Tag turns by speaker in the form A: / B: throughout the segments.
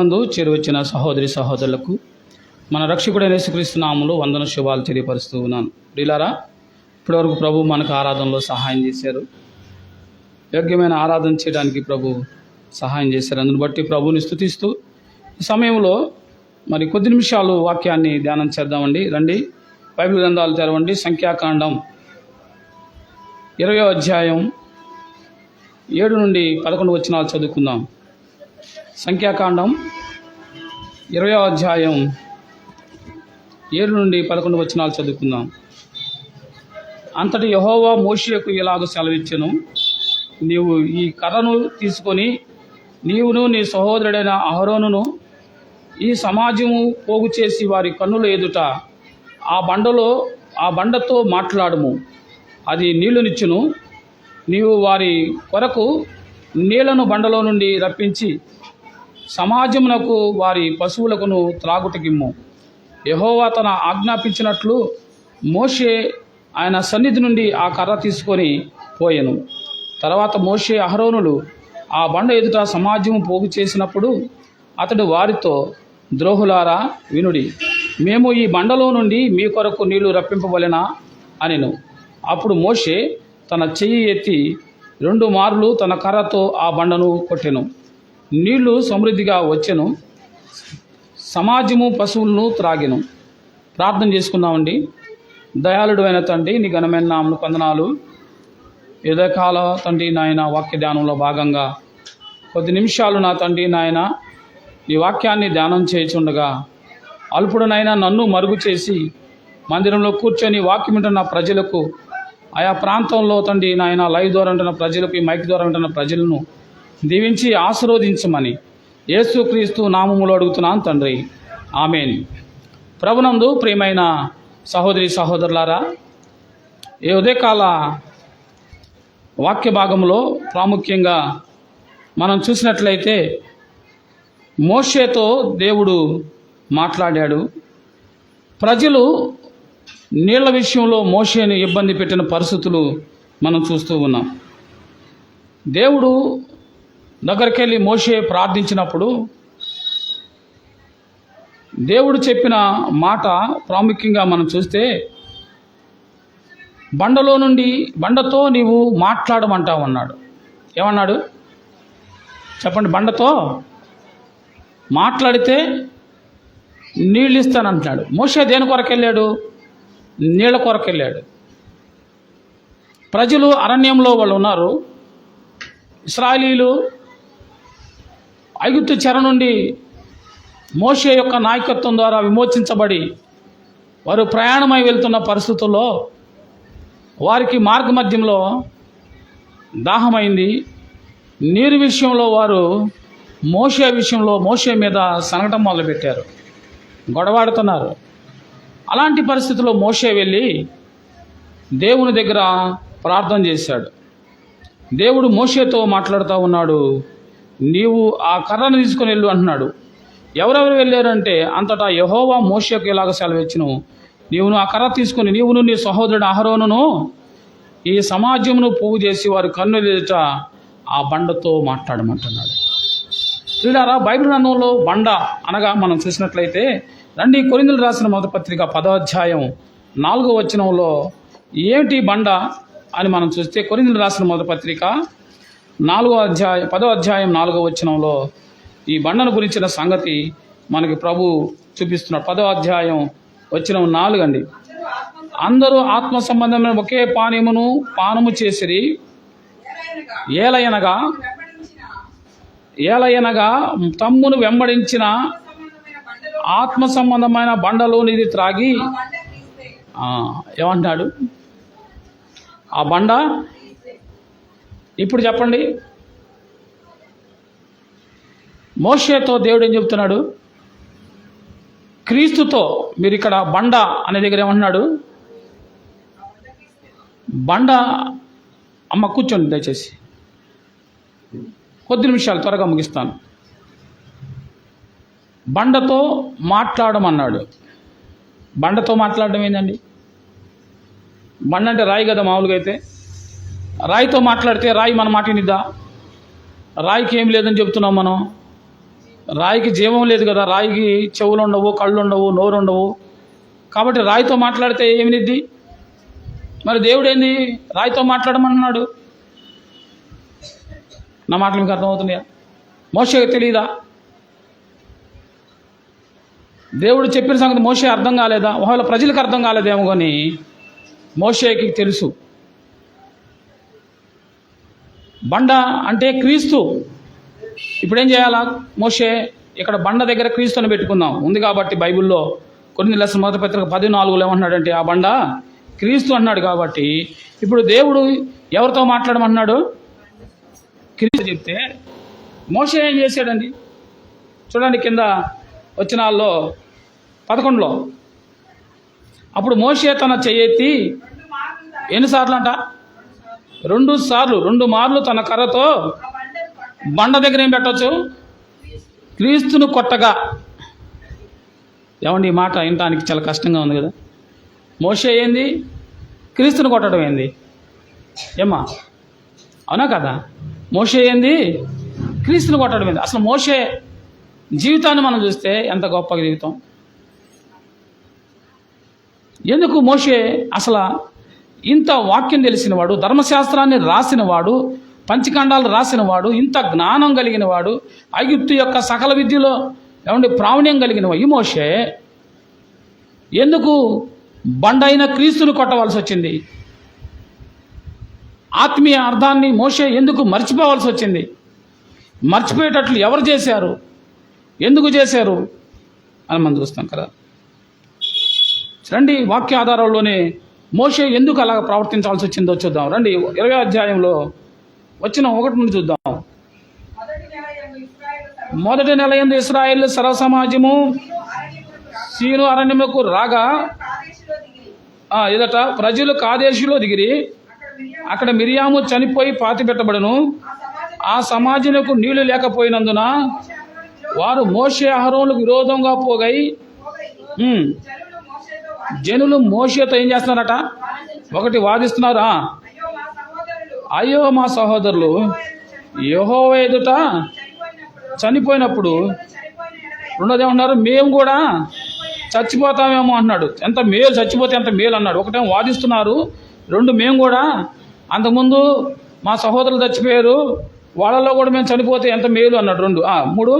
A: నందు చేరువచ్చిన సహోదరి సహోదరులకు మన రక్షకుడైన యేసుక్రీస్తు నామములో వందన శుభాలు తెలియపరుస్తూ ఉన్నాను. ప్రియులారా, ఇప్పటివరకు ప్రభు మనకు ఆరాధనలో సహాయం చేశారు. యోగ్యమైన ఆరాధన చేయడానికి ప్రభు సహాయం చేశారు. అందును బట్టి ప్రభువుని స్తుతిస్తూ ఈ సమయంలో మరి కొద్ది నిమిషాలు వాక్యాన్ని ధ్యానం చేద్దామండి. రండి, బైబిల్ గ్రంథాలు తెరవండి. సంఖ్యాకాండం 20వ అధ్యాయం 7 నుండి 11 వచనాలు చదువుకుందాం. సంఖ్యాకాండం 20వ అధ్యాయం 7 నుండి 11 వచనాలు చదువుకుందాం. అంతటి యెహోవా మోషేకు ఇలాగ సెలవిచ్చెను, నీవు ఈ కర్రను తీసుకొని నీవును నీ సహోదరుడైన అహరోనును ఈ సమాజము పోగు చేసి వారి కన్నుల ఎదుట ఆ బండతో మాట్లాడుము. అది నీళ్లునిచ్చును. నీవు వారి కొరకు నీళ్లను బండలో నుండి రప్పించి సమాజమునకు వారి పశువులకును త్రాగుటకిమ్ము. యెహోవా తన ఆజ్ఞాపించినట్లు మోషే ఆయన సన్నిధి నుండి ఆ కర్ర తీసుకొని పోయెను. తర్వాత మోషే అహరోనులు ఆ బండ ఎదుట సమాజము పోగు చేసినప్పుడు అతడు వారితో, ద్రోహులారా వినుడి, మేము ఈ బండలో నుండి మీ కొరకు నీళ్లు రప్పింపవలెనా అనెను. అప్పుడు మోషే తన చెయ్యి ఎత్తి 2 మార్లు తన కర్రతో ఆ బండను కొట్టెను. నీళ్లు సమృద్ధిగా వచ్చెను. సమాజము పశువులను త్రాగెను. ప్రార్థన చేసుకుందామండి. దయాళుడు అయిన తండ్రి, నీ ఘనమైన నామమునకు వందనాలు. ఉదయకాల తండ్రి నాయన వాక్య ధ్యానంలో భాగంగా కొద్ది నిమిషాలు నా తండ్రి నాయన నీ వాక్యాన్ని ధ్యానం చేయుచుండగా అల్పుడునైనా నన్ను మరుగు చేసి మందిరంలో కూర్చొని వాక్యం వింటున్న ప్రజలకు, ఆయా ప్రాంతంలో తండ్రి నాయన లైవ్ ద్వారా ఉంటున్న ప్రజలకు, ఈ మైక్ ద్వారా ఉంటున్న ప్రజలను దీవించి ఆశీర్వదించమని యేసుక్రీస్తు నామములో అడుగుతున్నాను తండ్రి, ఆమేన్. ప్రభునందు ప్రియమైన సహోదరి సహోదరులారా, ఈ ఉదయకాల వాక్య భాగంలో ప్రాముఖ్యంగా మనం చూసినట్లయితే మోషేతో దేవుడు మాట్లాడాడు. ప్రజలు నీళ్ల విషయంలో మోషేని ఇబ్బంది పెట్టిన పరిస్థితులు మనం చూస్తూ ఉన్నాం. దేవుడు దగ్గరికి వెళ్ళి మోషే ప్రార్థించినప్పుడు దేవుడు చెప్పిన మాట ప్రాముఖ్యంగా మనం చూస్తే, బండతో నీవు మాట్లాడమంటావు అన్నాడు. ఏమన్నాడు చెప్పండి? బండతో మాట్లాడితే నీళ్ళు ఇస్తానంటున్నాడు. మోషే దేని కొరకు వెళ్ళాడు? నీళ్ళ కొరకు వెళ్ళాడు. ప్రజలు అరణ్యంలో వాళ్ళు ఉన్నారు. ఇశ్రాయేలీయులు ఐగుప్తు చెర నుండి మోషే యొక్క నాయకత్వం ద్వారా విమోచించబడి వారు ప్రయాణమై వెళ్తున్న పరిస్థితుల్లో వారికి మార్గ మధ్యంలో దాహమైంది. నీరు విషయంలో వారు మోషే మీద సనగటం మొదలుపెట్టారు, గొడవాడుతున్నారు. అలాంటి పరిస్థితుల్లో మోషే వెళ్ళి దేవుని దగ్గర ప్రార్థన చేశాడు. దేవుడు మోషేతో మాట్లాడుతూ ఉన్నాడు, నీవు ఆ కర్రను తీసుకొని వెళ్ళు అంటున్నాడు. ఎవరెవరు వెళ్ళారంటే, అంతటా యెహోవా మోషేకు ఇలాగ సెలవిచ్చెను, నీవును ఆ కర్ర తీసుకొని నీవును నీ సహోదరుడు అహరోనును ఈ సమాజమును పోగు చేసి వారి కన్నుల ఎదుట ఆ బండతో మాట్లాడమంటున్నాడు. ప్రియులారా, బైబిల్ గ్రంథంలో బండ అనగా మనం చూసినట్లయితే, రండి కొరింథీయులకు రాసిన మొదటి పత్రిక 10వ అధ్యాయం 4వ వచనంలో ఏమిటి బండ అని మనం చూస్తే, కొరింథీయులకు రాసిన మొదటి పత్రిక 10వ అధ్యాయం 4వ వచనంలో ఈ బండను గురించిన సంగతి మనకి ప్రభు చూపిస్తున్నాడు. 10వ అధ్యాయం వచనం 4 అండి. అందరూ ఆత్మ సంబంధమైన ఒకే పానము చేసిరి, ఏలయనగా తమ్మును వెంబడించిన ఆత్మ సంబంధమైన బండలోనిది త్రాగి, ఏమంటున్నాడు? ఆ బండ ఇప్పుడు చెప్పండి. మోషేతో దేవుడు ఏం చెప్తున్నాడు? క్రీస్తుతో మీరు ఇక్కడ బండ అనే దగ్గర ఏమంటున్నాడు? బండ అమ్మ కూర్చోండి దయచేసి, కొద్ది నిమిషాలు త్వరగా ముగిస్తాను. బండతో మాట్లాడమన్నాడు. బండతో మాట్లాడడం ఏంటండి? బండ అంటే రాయి కదా. మామూలుగా అయితే రాయితో మాట్లాడితే రాయి మన మాట వినిద్దా? రాయికి ఏం లేదని చెప్తున్నాం మనం. రాయికి జీవం లేదు కదా, రాయికి చెవులు ఉండవు, కళ్ళు ఉండవు, నోరు ఉండవు. కాబట్టి రాయితో మాట్లాడితే ఏమినిద్ది? మరి దేవుడు ఏంది రాయితో మాట్లాడమన్నాడు? నా మాటలు మీకు అర్థమవుతున్నాయా? మోషేకి తెలియదా? దేవుడు చెప్పిన సంగతి మోషే అర్థం కాలేదా? ఒకవేళ ప్రజలకు అర్థం కాలేదేమో, కానీ మోషేకి తెలుసు. బండ అంటే క్రీస్తు. ఇప్పుడేం చేయాలా? మోషే ఇక్కడ బండ దగ్గర క్రీస్తుని పెట్టుకుందాం ఉంది కాబట్టి బైబిల్లో కొన్ని లెసన్ మొదటి పత్రిక 14 ఏమంటున్నాడంటే ఆ బండ క్రీస్తు అన్నాడు. కాబట్టి ఇప్పుడు దేవుడు ఎవరితో మాట్లాడమన్నాడు? క్రీస్తు చెప్తే మోషే ఏం చేశాడండి? చూడండి కింద వచనాల్లో 11లో, అప్పుడు మోషే తన చెయ్యెత్తి ఎన్నిసార్లు అంట? 2 సార్లు, 2 మార్లు తన కర్రతో బండ దగ్గర ఏం పెట్టవచ్చు? క్రీస్తును కొట్టగా. ఏమండి, ఈ మాట వినటానికి చాలా కష్టంగా ఉంది కదా. మోషే ఏంది? క్రీస్తును కొట్టడం ఏంది? ఏమ్మా, అవునా కదా? మోషే ఏంది? క్రీస్తును కొట్టడం ఏంది? అసలు మోషే జీవితాన్ని మనం చూస్తే ఎంత గొప్ప జీవితం. ఎందుకు మోషే అసలు ఇంత వాక్యం తెలిసినవాడు, ధర్మశాస్త్రాన్ని రాసినవాడు, పంచఖండాలు రాసినవాడు, ఇంత జ్ఞానం కలిగినవాడు, ఐగుప్తు యొక్క సకల విద్యలో ఏమంటే ప్రావీణ్యం కలిగినవాడు ఈ మోషే ఎందుకు బండైన క్రీస్తును కొట్టవలసి వచ్చింది? ఆత్మీయ అర్థాన్ని మోషే ఎందుకు మర్చిపోవాల్సి వచ్చింది? మర్చిపోయేటట్లు ఎవరు చేశారు? ఎందుకు చేశారు అని మనం చూస్తాం కదా. రండి, వాక్య ఆధారంలోనే మోషే ఎందుకు అలా ప్రవర్తించాల్సి వచ్చిందో చూద్దాం. రండి, 20వ అధ్యాయంలో వచ్చిన 1 నుండి చూద్దాం. మొదటి నెల యందు ఇశ్రాయేల్ సర్వ సమాజము సీను అరణ్యముకు రాగా ఎదట ప్రజలు కాదేశులో దిగిరి. అక్కడ మిరియాము చనిపోయి పాతిపెట్టబడును. ఆ సమాజమునకు నీళ్లు లేకపోయినందున వారు మోషే అహరోనులకు విరోధంగా పోగై జనులు మోషేతో ఏం చేస్తున్నారట? ఒకటి వాదిస్తున్నారు, అయ్యో మా సహోదరులు యెహోవా ఎదుట చనిపోయినప్పుడు, రెండోది ఏమన్నారు? మేము కూడా చచ్చిపోతామేమో అన్నాడు. ఎంత మేలు, చచ్చిపోతే ఎంత మేలు అన్నాడు. ఒకటేమో వాదిస్తున్నారు, 2 మేము కూడా అంతకుముందు మా సహోదరులు చచ్చిపోయారు, వాళ్ళలో కూడా మేము చనిపోతే ఎంత మేలు అన్నాడు. 2 3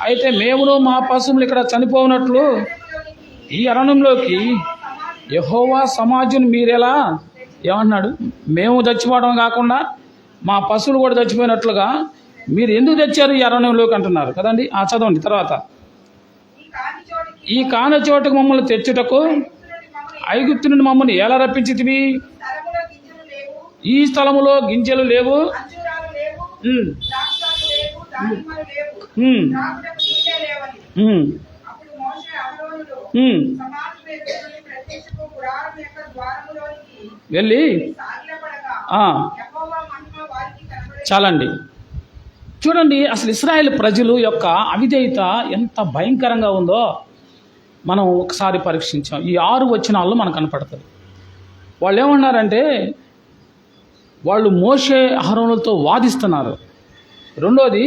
A: అయితే మేమును మా పశువులు ఇక్కడ చనిపోనట్లు ఈ అరణ్యంలోకి యెహోవా సమాజం మీరెలా ఏమన్నాడు? మేము చచ్చిపోవడం కాకుండా మా పశువులు కూడా చచ్చిపోయినట్లుగా మీరు ఎందుకు తెచ్చారు ఈ అరణ్యంలోకి అంటున్నారు కదండి. చదవండి తర్వాత. ఈ కాని చోటుకు మమ్మల్ని తెచ్చుటకు ఐగుప్తు నుండి మమ్మల్ని ఎలా రప్పించితివి? ఈ స్థలములో గింజలు లేవు, వెళ్ళి చాలండి. చూడండి, అసలు ఇశ్రాయేల్ ప్రజలు యొక్క అవిధేయత ఎంత భయంకరంగా ఉందో మనం ఒకసారి పరీక్షించాం. ఈ 6 వచనాల్లో మనకు కనపడుతుంది. వాళ్ళు ఏమన్నారంటే, వాళ్ళు మోషే అహరోనులతో వాదిస్తున్నారు. రెండోది,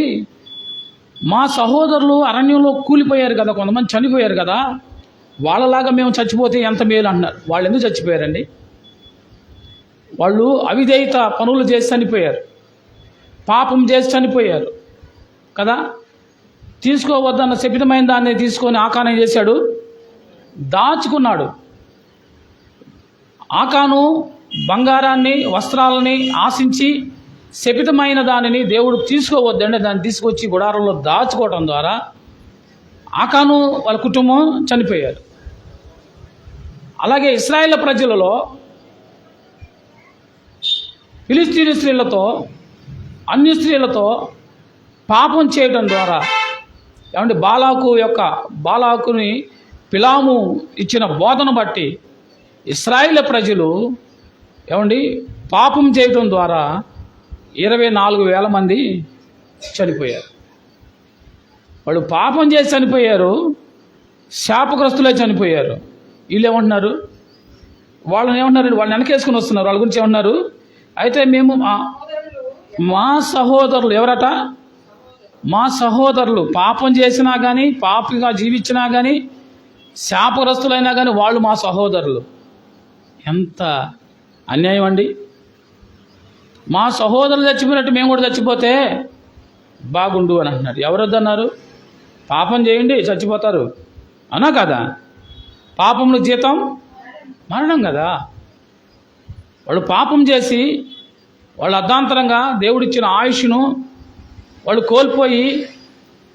A: మా సహోదరులు అరణ్యంలో కూలిపోయారు కదా, కొంతమంది చనిపోయారు కదా, వాళ్ళలాగా మేము చచ్చిపోతే ఎంత మేలు అంటున్నారు. వాళ్ళు ఎందుకు చచ్చిపోయారండి? వాళ్ళు అవిధేయత పనులు చేసి చనిపోయారు, పాపం చేసి చనిపోయారు కదా. తీసుకోవద్దన్న శపితమైన దాన్ని తీసుకొని ఆకాను ఏం చేశాడు? దాచుకున్నాడు. ఆకాను బంగారాన్ని, వస్త్రాలని ఆశించి శపితమైన దానిని దేవుడు తీసుకోవద్దండి, దాన్ని తీసుకొచ్చి గుడారంలో దాచుకోవడం ద్వారా ఆకాను వాళ్ళ కుటుంబం చనిపోయారు. అలాగే ఇశ్రాయేల్ ప్రజలలో ఫిలిస్తీనీ స్త్రీలతో, అన్య స్త్రీలతో పాపం చేయడం ద్వారా ఏమంటే బాలాకుని పిలాము ఇచ్చిన బోధన బట్టి ఇశ్రాయేల్ ప్రజలు ఏమండి పాపం చేయడం ద్వారా 24,000 మంది చనిపోయారు. వాళ్ళు పాపం చేసి చనిపోయారు, శాపగ్రస్తులే చనిపోయారు. వీళ్ళు ఏమంటున్నారు? వాళ్ళని ఏమంటున్నారు? వాళ్ళని వెనకేసుకుని వస్తున్నారు. వాళ్ళ గురించి ఏమన్నారు? అయితే మేము మా సహోదరులు ఎవరట? మా సహోదరులు పాపం చేసినా కానీ, పాపిగా జీవించినా కానీ, శాపగ్రస్తులైనా కానీ వాళ్ళు మా సహోదరులు. ఎంత అన్యాయం అండి! మా సహోదరులు చచ్చిపోయినట్టు మేము కూడా చచ్చిపోతే బాగుండు అని అంటున్నారు. ఎవరొద్దన్నారు? పాపం చేయండి చచ్చిపోతారు అనా కదా? పాపంలో జీతం మరణం కదా. వాళ్ళు పాపం చేసి వాళ్ళు అర్ధాంతరంగా దేవుడిచ్చిన ఆయుష్ను వాళ్ళు కోల్పోయి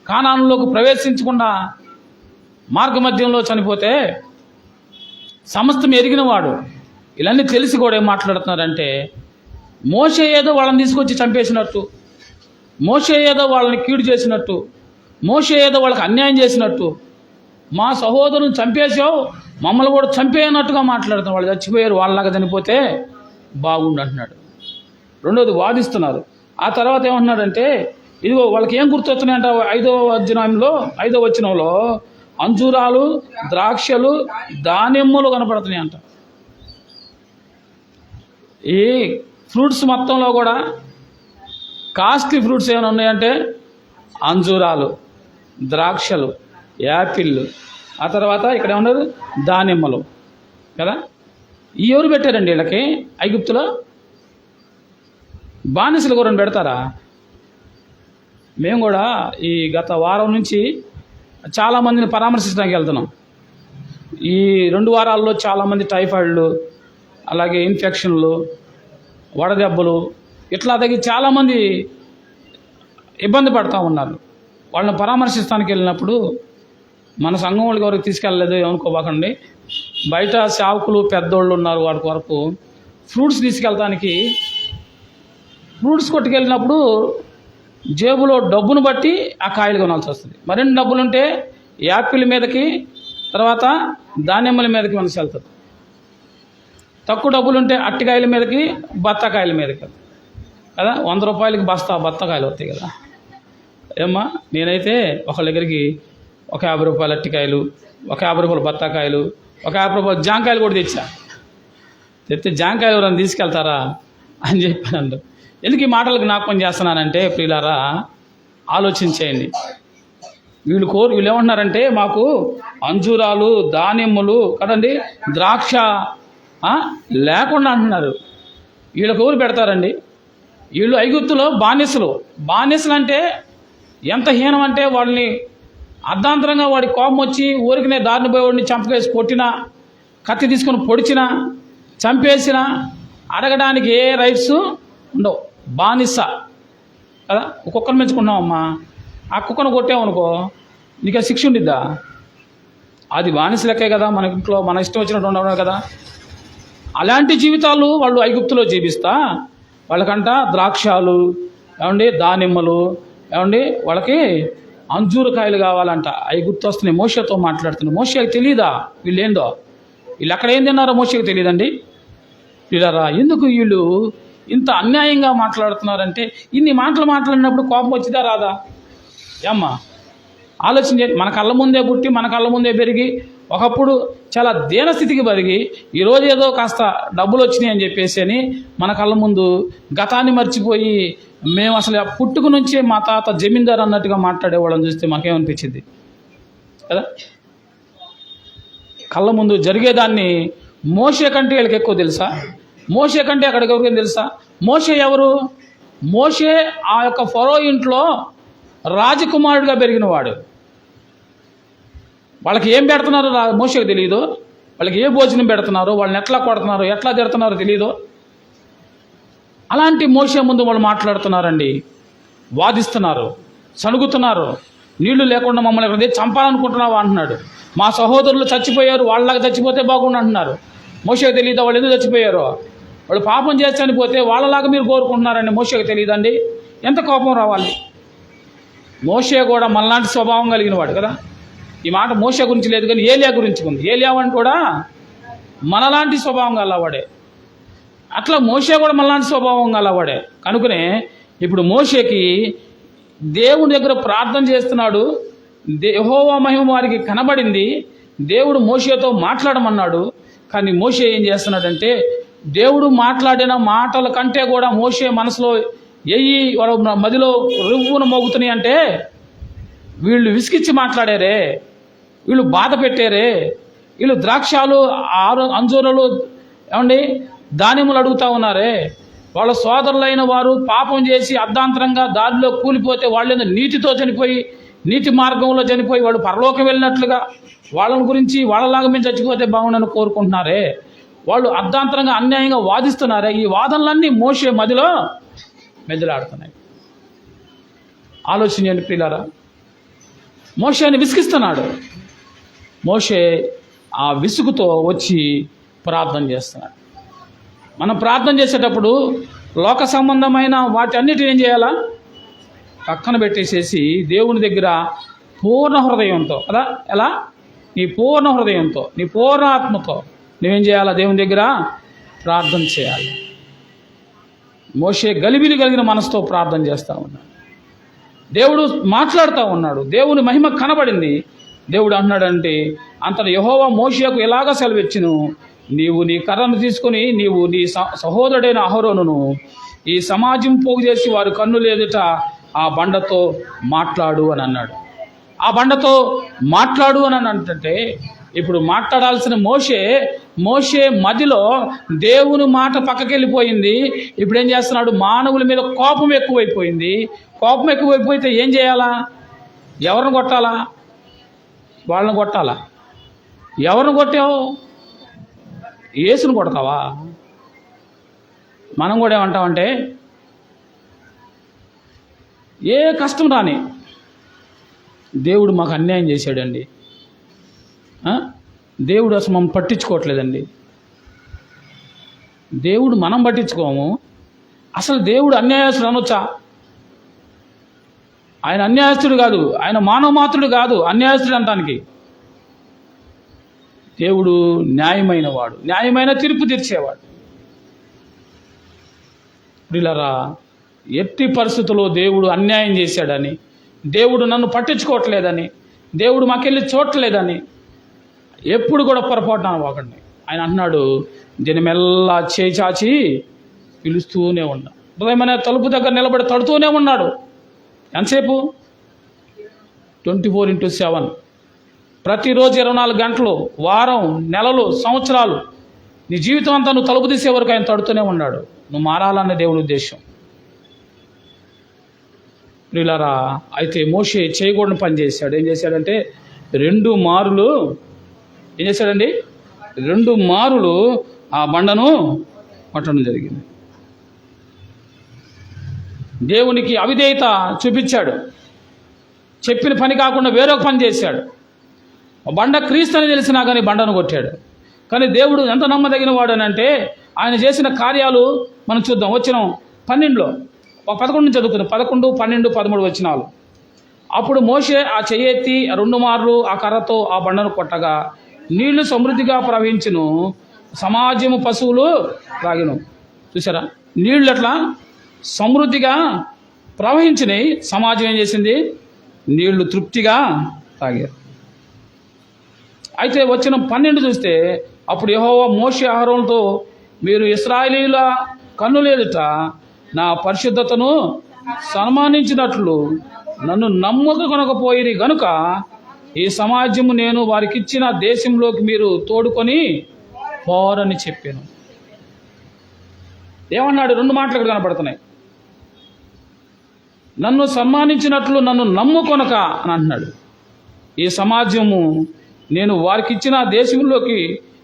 A: కానానులోకి ప్రవేశించకుండా మార్గమధ్యంలో చనిపోతే సమస్తం ఎరిగిన వాడు ఇలాన్నీ తెలిసి కూడా ఏం మాట్లాడుతున్నారంటే, మోషే ఏదో వాళ్ళని తీసుకొచ్చి చంపేసినట్టు, మోషే ఏదో వాళ్ళని కీడు చేసినట్టు, మోషే ఏదో వాళ్ళకి అన్యాయం చేసినట్టు, మా సహోదరుని చంపేసావు మమ్మల్ని కూడా చంపేయనట్టుగా మాట్లాడుతున్నారు. వాళ్ళు చచ్చిపోయారు, వాళ్ళలాగా చనిపోతే బాగుండు అంటున్నాడు. రెండోది వాదిస్తున్నారు. ఆ తర్వాత ఏమంటున్నాడంటే, ఇదిగో వాళ్ళకి ఏం గుర్తొస్తున్నాయంట 5వ వచనంలో అంజూరాలు, ద్రాక్షలు, దానిమ్మలు కనపడుతున్నాయంట. ఈ ఫ్రూట్స్ మొత్తంలో కూడా కాస్ట్లీ ఫ్రూట్స్ ఏమైనా ఉన్నాయంటే అంజూరాలు, ద్రాక్షలు, యాపిళ్ళు, ఆ తర్వాత ఇక్కడ ఏమన్నారు దానిమ్మలు కదా. ఈ ఎవరు పెట్టారండి వీళ్ళకి? ఐగుప్తులో బానిసలు కూరని పెడతారా? మేము కూడా ఈ గత వారం నుంచి చాలామందిని పరామర్శించడానికి వెళ్తున్నాం. ఈ 2 వారాల్లో చాలామంది టైఫాయిడ్లు, అలాగే ఇన్ఫెక్షన్లు, వడదెబ్బలు ఇట్లా తగ్గి చాలామంది ఇబ్బంది పడుతూ ఉన్నారు. వాళ్ళని పరామర్శిస్తానికి వెళ్ళినప్పుడు మన సంఘం వాళ్ళకి ఎవరికి తీసుకెళ్ళలేదు ఏమనుకోబాకండి. బయట సేవకులు పెద్దోళ్ళు ఉన్నారు, వాడి కొరకు ఫ్రూట్స్ తీసుకెళ్ళడానికి ఫ్రూట్స్ కొట్టుకెళ్ళినప్పుడు జేబులో డబ్బును బట్టి ఆ కాయలు కొనాల్సి వస్తుంది. మరిన్ని డబ్బులుంటే యాపిల్ మీదకి, తర్వాత దానిమ్మల మీదకి మనసు వెళ్తుంది. తక్కువ డబ్బులుంటే అట్టికాయల మీదకి, బత్తాకాయల మీదకి కదా. 100 రూపాయలకి బస్తా బత్తాకాయలు వస్తాయి కదా. ఏమ్మా, నేనైతే ఒకళ్ళ దగ్గరికి ఒక 50 రూపాయలు అట్టికాయలు, ఒక 50 రూపాయలు బత్తాకాయలు, ఒక 50 రూపాయలు జాంకాయలు కూడా తెస్తే జాంకాయలు ఎవరైనా తీసుకెళ్తారా అని చెప్పాను. ఎందుకు ఈ మాటలకు జ్ఞాపకం చేస్తున్నానంటే, ప్రియులారా ఆలోచించేయండి. వీళ్ళు ఏమంటున్నారంటే, మాకు అంజూరాలు, దానిమ్మలు కదండి, ద్రాక్ష లేకుండా అంటున్నారు. వీళ్ళకి ఎవరు పెడతారండి? వీళ్ళు ఐగుప్తులో బానిసలు అంటే ఎంత హీనం అంటే, వాళ్ళని అర్ధాంతరంగా వాడి కోపం వచ్చి ఊరికినే దారిని పోయేవాడిని చంపకేసి కొట్టినా, కత్తి తీసుకొని పొడిచినా, చంపేసినా అడగడానికి ఏ రైట్స్ ఉండవు. బానిస కదా. కుక్కను పెంచుకున్నామమ్మా, ఆ కుక్కను కొట్టామనుకో నీకు శిక్ష ఉండిద్దా? అది బానిస లెక్కే కదా. మన ఇంట్లో మన ఇష్టం వచ్చినట్టు ఉండవు కదా. అలాంటి జీవితాలు వాళ్ళు ఐగుప్తులో జీవిస్తా వాళ్ళకంట ద్రాక్షాలు ఏమండి, దానిమ్మలు ఏమండి, వాళ్ళకి అంజూరకాయలు కావాలంట. ఐగుప్తు వస్తున్నాయి. మోషేతో మాట్లాడుతున్నాయి. మోషేకి తెలియదా వీళ్ళు ఏందో? వీళ్ళు అక్కడ ఏం తిన్నారో మోషేకి తెలియదండి. వీళ్ళరా ఎందుకు వీళ్ళు ఇంత అన్యాయంగా మాట్లాడుతున్నారంటే, ఇన్ని మాటలు మాట్లాడినప్పుడు కోపం వచ్చిందా రాదా? ఏమ్మా ఆలోచించే. మన కళ్ళ ముందే పుట్టి మన కళ్ళ ముందే పెరిగి ఒకప్పుడు చాలా దీనస్థితికి పెరిగి ఈరోజు ఏదో కాస్త డబ్బులు వచ్చినాయి అని చెప్పేసి అని మన కళ్ళ ముందు గతాన్ని మర్చిపోయి మేము అసలు పుట్టుక నుంచే మా తాత జమీందారు అన్నట్టుగా మాట్లాడేవాళ్ళని చూస్తే మాకేమనిపించింది కదా. కళ్ళ ముందు జరిగేదాన్ని మోషే కంటే వీళ్ళకి ఎక్కువ తెలుసా? మోషే కంటే అక్కడికి ఎవరికేం తెలుసా? మోషే ఎవరు? మోషే ఆ యొక్క ఫరో ఇంట్లో రాజకుమారుడిగా పెరిగినవాడు. వాళ్ళకి ఏం పెడుతున్నారో మోషేకి తెలియదు. వాళ్ళకి ఏ భోజనం పెడుతున్నారో, వాళ్ళని ఎట్లా కొడుతున్నారో, ఎట్లా తిడుతున్నారో తెలియదు. అలాంటి మోషే ముందు వాళ్ళు మాట్లాడుతున్నారండి, వాదిస్తున్నారు, సణుగుతున్నారు. నీళ్లు లేకుండా మమ్మల్ని ఇక్కడ చంపాలనుకుంటున్నావా అంటున్నాడు. మా సహోదరులు చచ్చిపోయారు, వాళ్ళలాగా చచ్చిపోతే బాగుండు అంటున్నారు. మోషేకి తెలియదా వాళ్ళు ఎందుకు చచ్చిపోయారో? వాళ్ళు పాపం చేసి చనిపోతే వాళ్ళలాగా మీరు కోరుకుంటున్నారండి. మోషేకి తెలియదండి. ఎంత కోపం రావాలి. మోషే కూడా మనలాంటి స్వభావం కలిగిన వాడు కదా. ఈ మాట మోషే గురించి లేదు కానీ ఏలియా గురించి ఉంది. ఏలియా అని కూడా మనలాంటి స్వభావం గలవాడే. అట్లా మోషే కూడా మనలాంటి స్వభావం గలవాడే. కనుకనే ఇప్పుడు మోషేకి దేవుని దగ్గర ప్రార్థన చేస్తున్నాడు. యెహోవా మహిమ వారికి కనబడింది. దేవుడు మోషేతో మాట్లాడమన్నాడు. కానీ మోషే ఏం చేస్తున్నాడంటే, దేవుడు మాట్లాడిన మాటల కంటే కూడా మోషే మనసులో వాళ్ళ మదిలో రువ్వున మోగుతున్నాయి అంటే వీళ్ళు విసిగిచ్చి మాట్లాడారే, వీళ్ళు బాధ పెట్టారే, వీళ్ళు ద్రాక్షాలు అంజూరలు ఏమండి ధాన్యములు అడుగుతూ ఉన్నారే, వాళ్ళ సోదరులైన వారు పాపం చేసి అర్ధాంతరంగా దారిలో కూలిపోతే వాళ్ళేదో నీటితో చనిపోయి నీటి మార్గంలో చనిపోయి వాడు పరలోకం వెళ్ళినట్లుగా వాళ్ళని గురించి వాళ్ళలాగా మేము చచ్చిపోతే బాగుండని కోరుకుంటున్నారే, వాళ్ళు అర్ధాంతరంగా అన్యాయంగా వాదిస్తున్నారే. ఈ వాదనలన్నీ మోషే మదిలో మెదలాడుతున్నాయి. ఆలోచన చేయండి ప్రియులారా, మోషేని విసిగిస్తున్నాడు. మోషే ఆ విసుగుతో వచ్చి ప్రార్థన చేస్తున్నాడు. మనం ప్రార్థన చేసేటప్పుడు లోక సంబంధమైన వాటి అన్నిటిని ఏం చేయాలా? పక్కన పెట్టేసేసి దేవుని దగ్గర పూర్ణ హృదయంతో కదా, ఎలా? నీ పూర్ణ హృదయంతో, నీ పూర్ణ ఆత్మతో నువ్వేం చేయాలా? దేవుని దగ్గర ప్రార్థన చేయాలి. మోషే గలిబిలి కలిగిన మనసుతో ప్రార్థన చేస్తూ ఉన్నాడు. దేవుడు మాట్లాడుతూ ఉన్నాడు. దేవుని మహిమ కనబడింది. దేవుడు అన్నాడంటే అంతటి యెహోవా మోషేకు ఎలాగ సెలవిచ్చును, నీవు నీ కర్రను తీసుకొని నీవు నీ సహోదరుడైన అహరోనును ఈ సమాజం పోగు చేసి వారి కన్నులు ఎదుట ఆ బండతో మాట్లాడు అని అన్నాడు. ఆ బండతో మాట్లాడు అని అంటే ఇప్పుడు మాట్లాడాల్సిన మోషే మదిలో దేవుని మాట పక్కకెళ్ళిపోయింది. ఇప్పుడు ఏం చేస్తున్నాడు? మానవుల మీద కోపం ఎక్కువైపోయింది. కోపం ఎక్కువైపోతే ఏం చేయాలా? ఎవరిని కొట్టాలా? వాళ్ళని కొట్టాలా? ఎవరిని కొట్టావు? యేసుని కొడతావా? మనం కూడా ఏమంటామంటే ఏ కష్టం రాని దేవుడు మాకు అన్యాయం చేశాడండి, దేవుడు అసలు మనం పట్టించుకోవట్లేదండి. దేవుడు మనం పట్టించుకోము. అసలు దేవుడు అన్యాయస్తుడు అనొచ్చా? ఆయన అన్యాయస్తుడు కాదు, ఆయన మానవ మాత్రుడు కాదు అన్యాయస్తుడు అనటానికి. దేవుడు న్యాయమైన వాడు, న్యాయమైన తీర్పు తీర్చేవాడు. ప్రియులారా, ఎట్టి పరిస్థితుల్లో దేవుడు అన్యాయం చేశాడని, దేవుడు నన్ను పట్టించుకోవట్లేదని, దేవుడు మాకెళ్ళి చూడట్లేదని ఎప్పుడు కూడా పొరపాటున ఒకడిని ఆయన అన్నాడు, దినమెల్లా చేయి చాచి పిలుస్తూనే ఉన్నా. ఉదయమనే తలుపు దగ్గర నిలబడి తడుతూనే ఉన్నాడు. ఎంతసేపు? 24/7. ప్రతిరోజు 24 గంటలు, వారం, నెలలు, సంవత్సరాలు, నీ జీవితం అంతా నువ్వు తలుపు తీసే వరకు ఆయన తడుతూనే ఉన్నాడు. నువ్వు మారాలన్న దేవుడి ఉద్దేశం. ప్రియులారా, అయితే మోషే చేయకూడని పని చేశాడు. ఏం చేశాడంటే 2 మారులు ఏం చేశాడండి? 2 మారులు ఆ బండను కొట్టడం జరిగింది. దేవునికి అవిధేయత చూపించాడు. చెప్పిన పని కాకుండా వేరొక పని చేశాడు. బండ క్రీస్తు అని తెలిసినా కానీ బండను కొట్టాడు. కానీ దేవుడు ఎంత నమ్మదగిన వాడు అని అంటే ఆయన చేసిన కార్యాలు మనం చూద్దాం. వచ్చిన 12లో 11 నుంచి చదువుకుందాం. 11, 12, 13 వచనాలు. అప్పుడు మోషే ఆ చెయ్యెత్తి 2 మార్లు ఆ కర్రతో ఆ బండను కొట్టగా నీళ్లు సమృద్ధిగా ప్రవహించును, సమాజము పశువులు త్రాగిను. చూసారా? నీళ్ళు అట్లా సమృద్ధిగా ప్రవహించినాయి. సమాజం ఏం చేసింది? నీళ్లు తృప్తిగా తాగారు. అయితే వచ్చిన 12 చూస్తే అప్పుడు యెహోవా మోషే అహరోనుతో మీరు ఇశ్రాయేలీయుల కన్నుల ఎదుట నా పరిశుద్ధతను సన్మానించినట్లు నన్ను నమ్మక కొనకపోయిరి గనుక ఈ సమాజము నేను వారికిచ్చిన దేశంలోకి మీరు తోడుకొని పోరని చెప్పాను. ఏమన్నాడు? 2 మాటలు ఇక్కడ కనపడుతున్నాయి. నన్ను సన్మానించినట్లు నన్ను నమ్ముకొనక అని అంటున్నాడు. ఈ సమాజము నేను వారికి ఇచ్చిన దేశంలోకి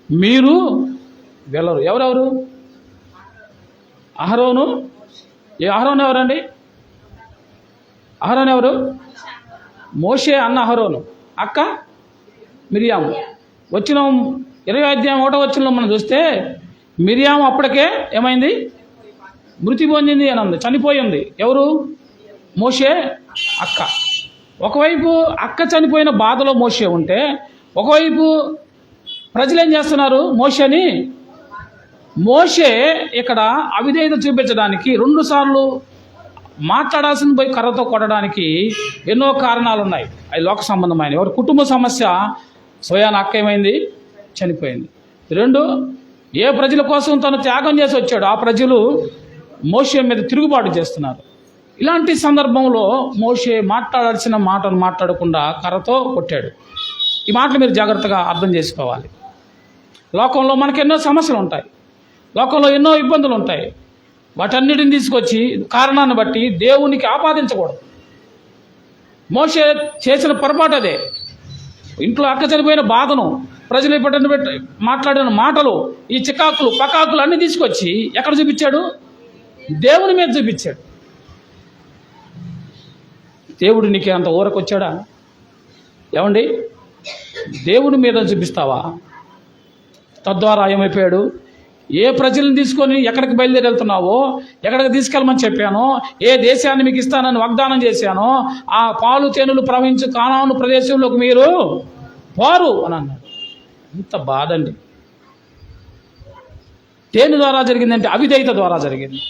A: మీరు వెళ్ళరు. ఎవరెవరు? అహరోను. అహరోను ఎవరండి? అహరోను ఎవరు? మోషే అన్న అహరోను, అక్క మిరియాము. వచ్చిన 20వ అధ్యాయం 1వ వచనంలో మనం చూస్తే మిరియాము అప్పటికే ఏమైంది? మృతి పొందింది అని ఉంది, చనిపోయింది. ఎవరు? మోషే అక్క. ఒకవైపు అక్క చనిపోయిన బాధలో మోషే ఉంటే, ఒకవైపు ప్రజలు ఏం చేస్తున్నారు? మోషే ఇక్కడ అవిధేయత చూపించడానికి 2 సార్లు మాట్లాడాల్సిన పోయి కర్రతో కొట్టడానికి ఎన్నో కారణాలు ఉన్నాయి. అవి లోక సంబంధమైన. ఎవరు? కుటుంబ సమస్య. స్వయాన అక్క ఏమైంది? చనిపోయింది. 2, ఏ ప్రజల కోసం తను త్యాగం చేసి వచ్చాడు ఆ ప్రజలు మోషే మీద తిరుగుబాటు చేస్తున్నారు. ఇలాంటి సందర్భంలో మోషే మాట్లాడాల్సిన మాటను మాట్లాడకుండా కర్రతో కొట్టాడు. ఈ మాటలు మీరు జాగ్రత్తగా అర్థం చేసుకోవాలి. లోకంలో మనకు ఎన్నో సమస్యలు ఉంటాయి, లోకంలో ఎన్నో ఇబ్బందులు ఉంటాయి. వాటన్నిటిని తీసుకొచ్చి కారణాన్ని బట్టి దేవునికి ఆపాదించకూడదు. మోషే చేసిన పొరపాటు అదే. ఇంట్లో అక్క చనిపోయిన బాధను, ప్రజలు ఇప్పటి పెట్టి మాట్లాడిన మాటలు, ఈ చికాకులు పకాకులు అన్నీ తీసుకొచ్చి ఎక్కడ చూపించాడు? దేవుని మీద చూపించాడు. దేవుడు నీకు అంత ఊరకొచ్చాడా? ఏమండి, దేవుడి మీద చూపిస్తావా? తద్వారా ఏమైపోయాడు? ఏ ప్రజలను తీసుకొని ఎక్కడికి బయలుదేరి వెళ్తున్నావో, ఎక్కడికి తీసుకెళ్ళమని చెప్పానో, ఏ దేశాన్ని మీకు ఇస్తానని వాగ్దానం చేశానో, ఆ పాలు తేనెలు ప్రవహించు కానాను ప్రదేశంలోకి మీరు పోరు అని అన్నాడు. ఎంత బాధ అండి! దేని ద్వారా జరిగిందంటే అవిధేయత ద్వారా జరిగింది.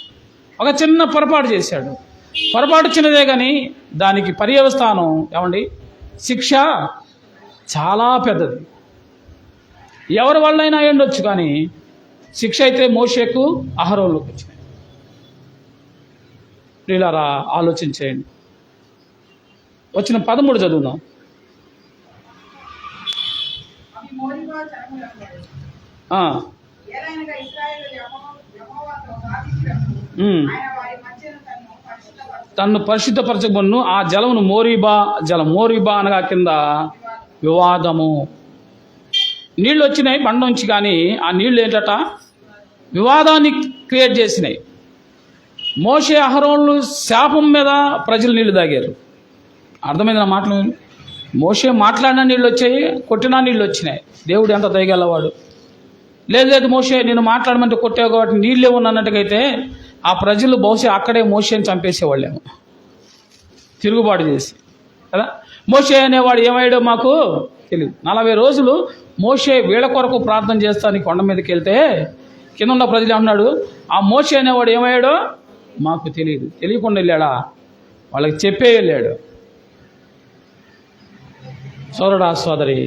A: ఒక చిన్న పొరపాటు చేశాడు. పొరపాటు చిన్నదే కానీ దానికి పర్యవస్థానం ఏమండి, శిక్ష చాలా పెద్దది. ఎవరి వల్లైనా అయ్యుండొచ్చు, కానీ శిక్ష అయితే మోషేకు అహరోనులకు వచ్చినాయి. ప్రియులారా, ఆలోచించేయండి. వచ్చిన 13 చదువుదాం. తన్ను పరిశుద్ధపరచబడును ఆ జలమును మోరీబా అనగా కింద వివాదము. నీళ్ళు వచ్చినాయి బండొంచి, కానీ ఆ నీళ్ళు ఏంటట? వివాదాన్ని క్రియేట్ చేసినాయి. మోషే అహరోనులు శాపం మీద ప్రజలు నీళ్లు తాగారు. అర్థమైంది నా మాటలు? మోషే మాట్లాడిన నీళ్ళు వచ్చాయి, కొట్టినా నీళ్ళు వచ్చినాయి. దేవుడు ఎంత దయగలవాడు! లేదు మోషే నేను మాట్లాడమంటే కొట్టావు కాబట్టి నీళ్ళే ఉన్నట్టుగైతే ఆ ప్రజలు బహుశా అక్కడే మోషేని చంపేసేవాళ్ళేమో, తిరుగుబాటు చేసి కదా. మోషే అనేవాడు ఏమయ్యాడో మాకు తెలియదు. 40 రోజులు మోషే వీళ్ళ కొరకు ప్రార్థన చేస్తానికి కొండ మీదకి వెళ్తే కింద ఉన్న ప్రజలు ఏమన్నాడు? ఆ మోషే అనేవాడు ఏమయ్యాడో మాకు తెలియదు. తెలియకుండా వెళ్ళాడా? వాళ్ళకి చెప్పే వెళ్ళాడు. సోదరుడా సోదరి,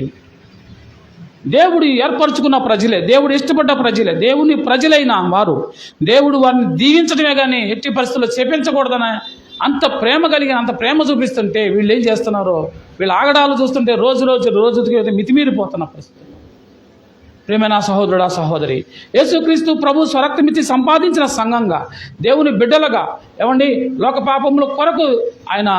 A: దేవుడు ఏర్పరచుకున్న ప్రజలే, దేవుడు ఇష్టపడ్డ ప్రజలే, దేవుని ప్రజలైన వారు దేవుడు వారిని దీవించడమే కానీ ఎట్టి పరిస్థితుల్లో చెప్పించకూడదని అంత ప్రేమ కలిగిన, అంత ప్రేమ చూపిస్తుంటే వీళ్ళు ఏం చేస్తున్నారో, వీళ్ళ ఆగడాలు చూస్తుంటే రోజుకి మితిమీరిపోతున్న పరిస్థితి. ప్రేమైన సహోదరుడా సహోదరి, యేసుక్రీస్తు ప్రభు స్వరక్తమిచ్చి సంపాదించిన సంఘంగా, దేవుని బిడ్డలుగా ఏమండి, లోక పాపముల కొరకు ఆయన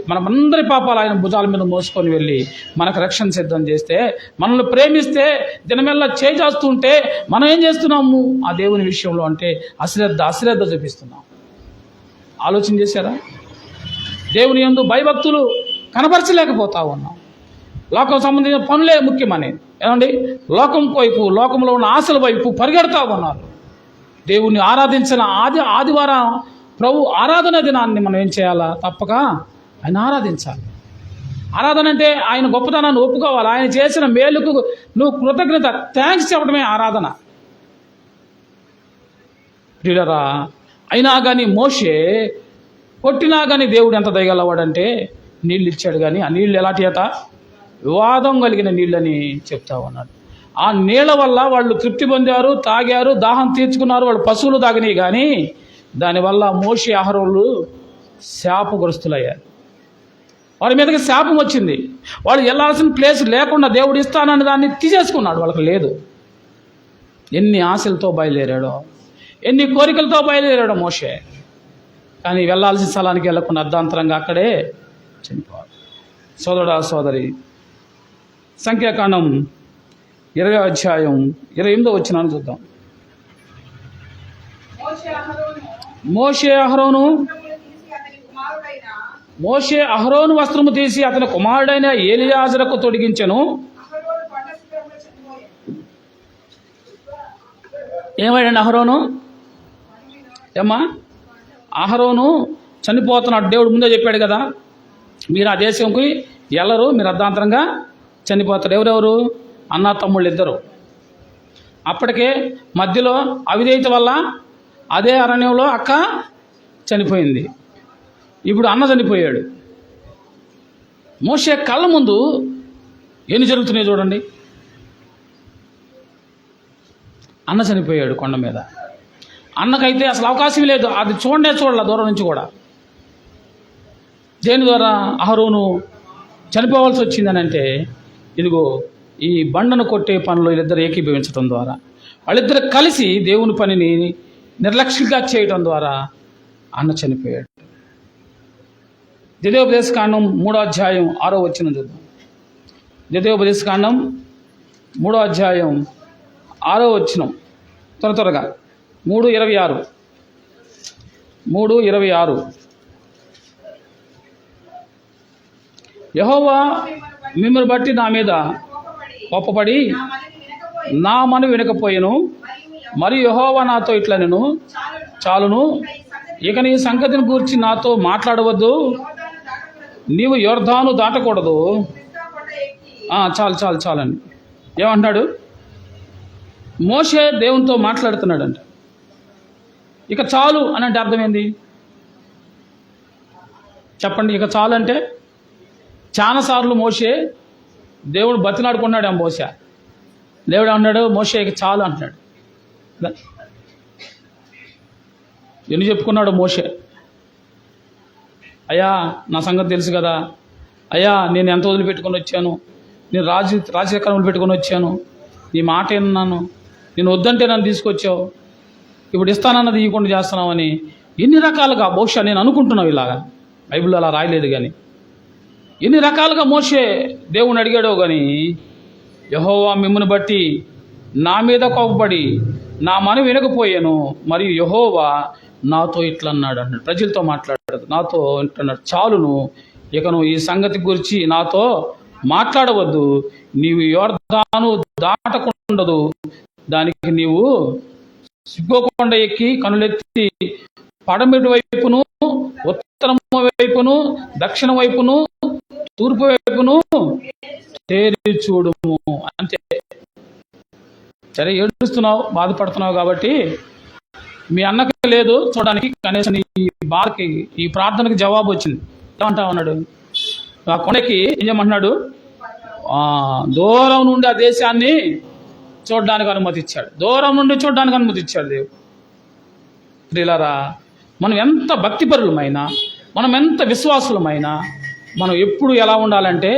A: మనమందరి పాపాలు ఆయన భుజాల మీద మోసుకొని వెళ్ళి మనకు రక్షణ సిద్ధం చేస్తే, మనల్ని ప్రేమిస్తే, దినమెల్లా చేస్తుంటే మనం ఏం చేస్తున్నాము ఆ దేవుని విషయంలో అంటే అశ్రద్ధ చూపిస్తున్నాం. ఆలోచన చేశారా? దేవుని యందు భయభక్తులు కనపరచలేకపోతా ఉన్నాం. లోకం సంబంధించిన పనులే ముఖ్యమని ఏమండి, లోకం వైపు, లోకంలో ఉన్న ఆశల వైపు పరిగెడతా ఉన్నారు. దేవుణ్ణి ఆరాధించిన ఆదివారం ప్రభు ఆరాధన దినాన్ని మనం ఏం చేయాలా? తప్పక ఆయన ఆరాధించాలి. ఆరాధన అంటే ఆయన గొప్పతనాన్ని ఒప్పుకోవాలి. ఆయన చేసిన మేలుకు నువ్వు కృతజ్ఞత, థ్యాంక్స్ చెప్పడమే ఆరాధన. ప్రియులారా, అయినా కానీ మోషే కొట్టినా కానీ దేవుడు ఎంత దయగలవాడంటే నీళ్ళు ఇచ్చాడు. కానీ ఆ నీళ్ళు ఎలాంటి అట? వివాదం కలిగిన నీళ్ళని చెప్తా ఉన్నాడు. ఆ నీళ్ళ వల్ల వాళ్ళు తృప్తి పొందారు, తాగారు, దాహం తీర్చుకున్నారు, వాళ్ళు పశువులు తాగినాయి. కానీ దానివల్ల మోషే అహరోనులు శాపగ్రస్తులయ్యారు. వారి మీదకి శాపం వచ్చింది. వాళ్ళు వెళ్ళాల్సిన ప్లేస్ లేకుండా దేవుడు ఇస్తానని దాన్ని తీసేసుకున్నాడు. వాళ్ళకి లేదు. ఎన్ని ఆశలతో బయలుదేరాడో, ఎన్ని కోరికలతో బయలుదేరాడో మోషే. కానీ వెళ్ళాల్సిన స్థలానికి వెళ్ళకుండా అర్ధాంతరంగా అక్కడే చనిపోవాలి. సోదరుడా సోదరి, సంఖ్యాకాండం 20వ అధ్యాయం 28వ వచనాన్ని చూద్దాం. మోషే అహరోను వస్త్రము తీసి అతని కుమారుడైన ఎలియాజరుకు తొడిగించెను. ఏమైందండి అహరోను? ఏమ్మా, అహరోను చనిపోతున్నాడు. దేవుడు ముందే చెప్పాడు కదా, మీరు ఆ దేశంకి వెళ్ళరు, మీరు అర్ధాంతరంగా చనిపోతారు. ఎవరెవరు? అన్న తమ్ముళ్ళు ఇద్దరు. అప్పటికే మధ్యలో అవిధేయత వల్ల అదే అరణ్యంలో అక్క చనిపోయింది. ఇప్పుడు అన్న చనిపోయాడు. మోషే కళ్ళ ముందు ఎన్ని జరుగుతున్నాయి చూడండి. అన్న చనిపోయాడు కొండ మీద. అన్నకైతే అసలు అవకాశం లేదు, అది చూడలే దూరం నుంచి కూడా. దేని ద్వారా అహరోను చనిపోవాల్సి వచ్చిందని అంటే, ఇదిగో ఈ బండను కొట్టే పనిలో వీళ్ళిద్దరు ఏకీభవించడం ద్వారా, వాళ్ళిద్దరు కలిసి దేవుని పనిని నిర్లక్ష్యంగా చేయడం ద్వారా అన్న చనిపోయాడు. ద్వితీయోపదేశకాండం 3వ అధ్యాయం 6వ వచనం చూద్దాం. ద్వితీయోపదేశకాండం 3వ అధ్యాయం 6వ వచనం, త్వరగా 3:26. 3:26. యెహోవా మిమ్మల్ని బట్టి నా మీద కోపపడి నా మనవి వినకపోయెను, మరియు యెహోవా నాతో ఇట్లా నేను చాలును, ఇక నీ సంగతిని గూర్చి నాతో మాట్లాడవద్దు, నీవు యొర్దాను దాటకూడదు. చాలండి. ఏమంటున్నాడు? మోషే దేవునితో మాట్లాడుతున్నాడంట. ఇక చాలు అని అంటే అర్థం ఏంది చెప్పండి? ఇక చాలు అంటే చాలాసార్లు మోషే దేవుడు బతిలాడుకున్నాడు. మోసే దేవుడు అన్నాడు, మోషే ఇక చాలు అంటున్నాడు. ఎన్ని చెప్పుకున్నాడు మోషే? అయ్యా నా సంగతి తెలుసు కదా, అయ్యా నేను ఎంత వదిలిపెట్టుకొని వచ్చాను, నేను రాజకీయ వదిలిపెట్టుకొని వచ్చాను, నీ మాట ఏమన్నాను, నేను వద్దంటే నన్ను తీసుకొచ్చావు, ఇప్పుడు ఇస్తానన్నది ఇవ్వకుండా చేస్తున్నామని ఎన్ని రకాలుగా బహుశా నేను అనుకుంటున్నావు. ఇలాగా బైబిల్లో అలా రాయలేదు, కానీ ఎన్ని రకాలుగా మోషే దేవుని అడిగాడో. కానీ యెహోవా మిమ్మల్ని బట్టి నా మీద కోపపడి నా మనవి వినకపోయాను, మరియు యెహోవా నాతో ఇట్లా అన్నాడు అన్నాడు. ప్రజలతో మాట్లాడాడు, నాతో అంటున్నాడు, చాలును, ఇక నువ్వు ఈ సంగతి గురించి నాతో మాట్లాడవద్దు, నీవు యొర్దాను దాటకుండదు, దానికి నీవు సిగ్గోకొండ ఎక్కి కనులెత్తి పడమటి వైపును, ఉత్తరం వైపును, దక్షిణ వైపును, తూర్పు వైపును తేరి చూడుము. అంతే. సరే, ఏడుస్తున్నావు, బాధపడుతున్నావు కాబట్టి మీ అన్నకి లేదు చూడడానికి, కనీసం ఈ బాధకి, ఈ ప్రార్థనకి జవాబు వచ్చింది. ఏమంటా ఉన్నాడు? ఆ కొండకి ఏం చేయమంటున్నాడు? దూరం నుండి ఆ దేశాన్ని చూడడానికి అనుమతి ఇచ్చాడు. దూరం నుండి చూడడానికి అనుమతి ఇచ్చాడు దేవుడు. ప్రియులారా, మనం ఎంత భక్తిపరులమైనా, మనం ఎంత విశ్వాసులమైనా, మనం ఎప్పుడు ఎలా ఉండాలంటే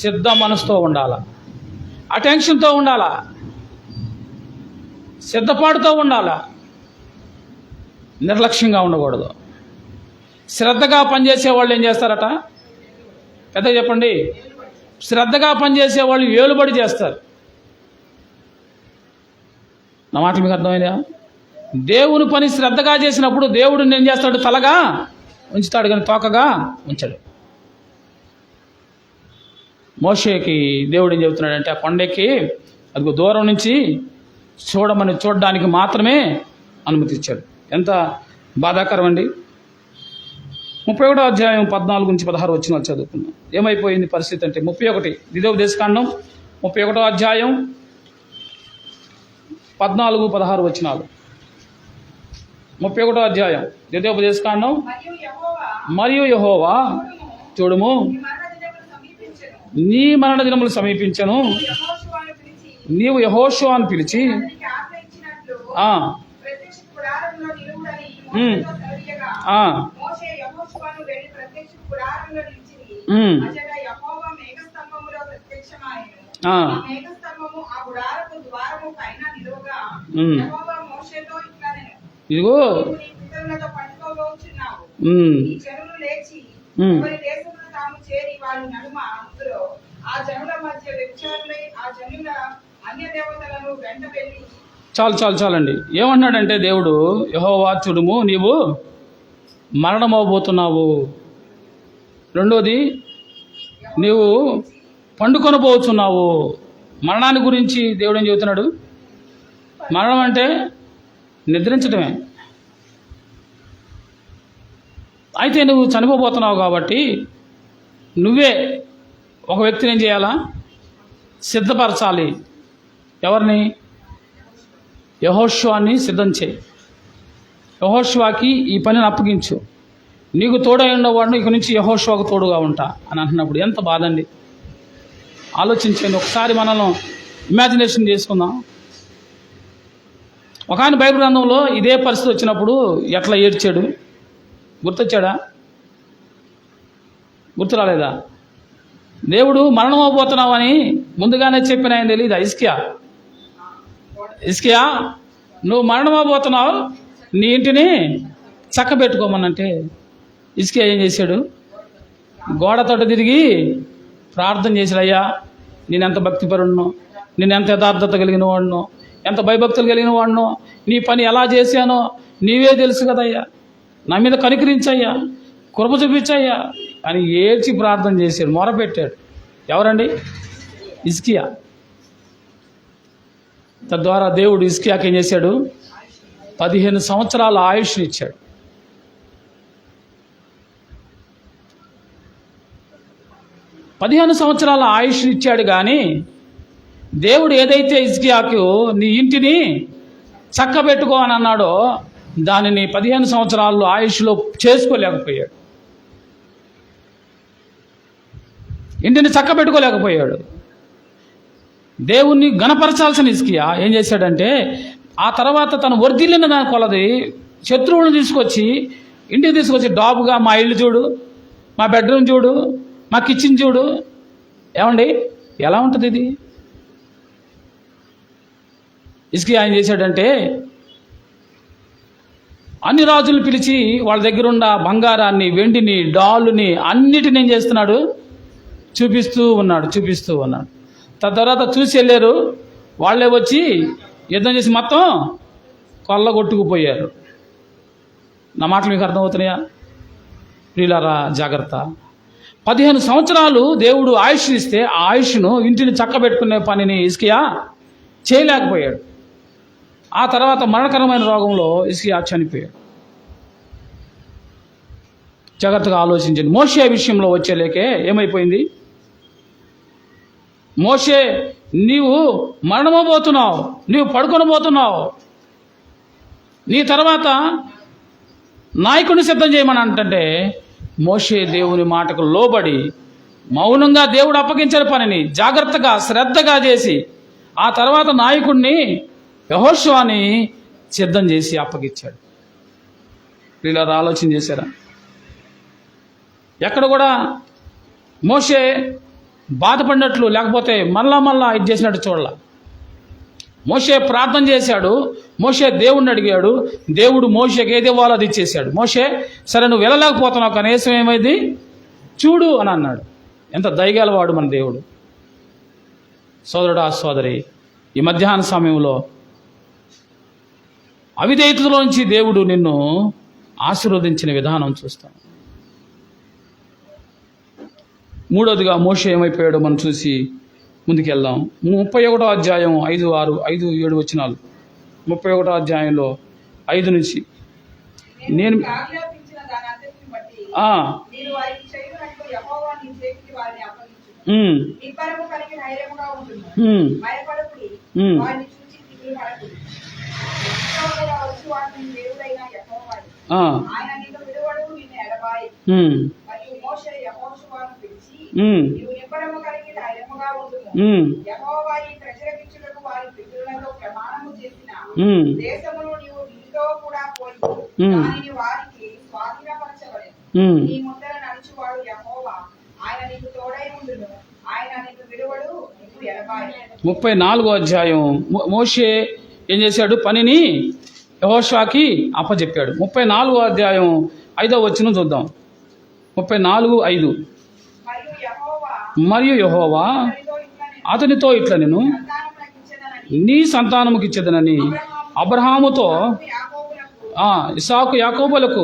A: సిద్ధ మనసుతో ఉండాలా, అటెన్షన్తో ఉండాలా, సిద్ధపాటుతో ఉండాలా, నిర్లక్ష్యంగా ఉండకూడదు. శ్రద్ధగా పనిచేసే వాళ్ళు ఏం చేస్తారట? పెద్ద చెప్పండి. శ్రద్ధగా పనిచేసే వాళ్ళు ఏలుబడి చేస్తారు. నా మాట మీకు అర్థమైందా? దేవుని పని శ్రద్ధగా చేసినప్పుడు దేవుడు ఏం చేస్తాడు? తలగా ఉంచుతాడు, కానీ తోకగా ఉంచాడు. మోషేకి దేవుడు ఏం చెబుతున్నాడంటే, ఆ కొండకి అదిగో దూరం నుంచి చూడడానికి మాత్రమే అనుమతి ఇచ్చాడు. ఎంత బాధాకరం అండి. 31వ అధ్యాయం 14 నుంచి 16 వచనాలు చదువుకున్నాం. ఏమైపోయింది పరిస్థితి అంటే, 31 ద్వితీయోపదేశకాండం 31వ అధ్యాయం 14-16 వచనాలు. 31వ అధ్యాయం ద్వితీయోపదేశకాండం. మరియు యెహోవా చూడుము, నీ మరణ దినములు సమీపించను, నీవు యెహోషువను పిలిచి ఇదిగో చాలండి. ఏమన్నాడంటే దేవుడు, యెహోవా చూడుము, నీవు మరణమవబోతున్నావు. రెండోది, నీవు పండుకొనబోతున్నావు. మరణాన్ని గురించి దేవుడు ఏం చెబుతున్నాడు? మరణం అంటే నిద్రించడమే. అయితే నువ్వు చనిపోబోతున్నావు కాబట్టి నువ్వే ఒక వ్యక్తిని ఏం చేయాలా? సిద్ధపరచాలి. ఎవరిని? యెహోషువని సిద్ధం చేయి. యెహోషువకి ఈ పనిని అప్పగించు. నీకు తోడై ఉండేవాడిని ఇక నుంచి యెహోషువకు తోడుగా ఉంటా అని అంటున్నప్పుడు ఎంత బాధ అండి. ఆలోచించండి ఒకసారి, మనల్ని ఇమాజినేషన్ చేసుకుందాం. ఒక ఆయన బైబిల్ గ్రంథంలో ఇదే పరిస్థితి వచ్చినప్పుడు ఎట్లా ఏడ్చాడు? గుర్తొచ్చాడా? గుర్తు రాలేదా? దేవుడు మరణం అవబోతున్నావని ముందుగానే చెప్పిన ఆయన తెలీదా? ఇస్కియా నువ్వు మరణం అవబోతున్నావు, నీ ఇంటిని చక్కబెట్టుకోమనంటే ఇస్కియా ఏం చేశాడు? గోడ తోట తిరిగి ప్రార్థన చేశాడు. అయ్యా, నేను ఎంత భక్తిపరుడునో, నేను ఎంత యథార్థత కలిగిన వాడినో, ఎంత భయభక్తులు కలిగిన వాడినో, నీ పని ఎలా చేశానో నీవే తెలుసు కదయ్యా, నా మీద కనికరించయ్యా, కృప చూపించయ్యా అని ఏడ్చి ప్రార్థన చేశాడు, మొరపెట్టాడు. ఎవరండి? ఇస్కియా. తద్వారా దేవుడు ఇస్కియాకి ఏం చేశాడు? 15 సంవత్సరాల ఆయుష్ని ఇచ్చాడు. సంవత్సరాల ఆయుష్ని ఇచ్చాడు. కానీ దేవుడు ఏదైతే ఇస్కియాకు నీ ఇంటిని చక్కబెట్టుకో అని అన్నాడో దానిని 15 సంవత్సరాలు ఆయుష్లో చేసుకోలేకపోయాడు. ఇంటిని చక్కబెట్టుకోలేకపోయాడు. దేవుణ్ణి గణపరచాల్సిన ఇస్కియా ఏం చేశాడంటే, ఆ తర్వాత తను వర్ధిల్లిన దాని కొలది శత్రువులను తీసుకొచ్చి ఇంటికి తీసుకొచ్చి డాబుగా మా ఇల్లు చూడు, మా బెడ్రూమ్ చూడు, మా కిచెన్ చూడు. ఏమండి, ఎలా ఉంటుంది ఇది? ఇస్కియా ఏం చేశాడంటే, అన్ని రాజులను పిలిచి వాళ్ళ దగ్గర ఉన్న బంగారాన్ని, వెండిని, డాలుని అన్నిటిని ఏం చేస్తున్నాడు? చూపిస్తూ ఉన్నాడు. తర్వాత చూసి వెళ్ళారు. వాళ్ళే వచ్చి యుద్ధం చేసి మొత్తం కొల్లగొట్టుకుపోయారు. నా మాటలు మీకు అర్థమవుతున్నాయా? ప్రియులారా, జాగ్రత్త. 15 సంవత్సరాలు దేవుడు ఆయుష్ ఇస్తే ఆ ఆయుష్ను ఇంటిని చక్కబెట్టుకునే పనిని ఇస్కియా చేయలేకపోయాడు. ఆ తర్వాత మరణకరమైన రోగంలో ఇస్కియా చనిపోయాడు. జాగ్రత్తగా ఆలోచించండి. మోషే విషయంలో వచ్చేలేకే ఏమైపోయింది? మోషే, నీవు మరణమోబోతున్నావు, నీవు పడుకొనబోతున్నావు, నీ తర్వాత నాయకుడిని సిద్ధం చేయమని అంటే మోషే దేవుని మాటకు లోబడి మౌనంగా దేవుడు అప్పగించిన పనిని జాగ్రత్తగా శ్రద్ధగా చేసి ఆ తర్వాత నాయకుడిని యెహోషువని సిద్ధం చేసి అప్పగించాడు. ఇలా ఆలోచన చేశారా? ఎక్కడ కూడా మోషే బాధపడినట్లు లేకపోతే మళ్ళా ఇది చేసినట్టు చూడాల. మోషే ప్రార్థన చేశాడు, మోషే దేవుణ్ణి అడిగాడు, దేవుడు మోషేకి ఏది ఇవ్వాలో అది ఇచ్చేశాడు. మోషే, సరే నువ్వు వెళ్ళలేకపోతున్నావు, కనీసం ఏమైంది చూడు అని అన్నాడు. ఎంత దయగలవాడు మన దేవుడు. సోదరుడా, సోదరి, ఈ మధ్యాహ్న సమయంలో అవిధేయతలోంచి దేవుడు నిన్ను ఆశీర్వదించిన విధానం చూస్తాం. మూడోదిగా మోషే ఏమైపోయాడో మనం చూసి ముందుకెళ్దాం. 31వ అధ్యాయం 5, 6, 5, 7 వచనాలు. 31వ అధ్యాయంలో 5 నుంచి నేను ముప్పై 34వ అధ్యాయం మోషే ఏం చేశాడు? పనిని యెహోషువకి అప్పచెప్పాడు. 34వ అధ్యాయం 5వ వచనం చూద్దాం. 34:5. మరియు యెహోవా అతనితో ఇట్లా నేను నీ సంతానముకి ఇచ్చేదనని అబ్రహాముతో ఇస్సాకు యాకోబులకు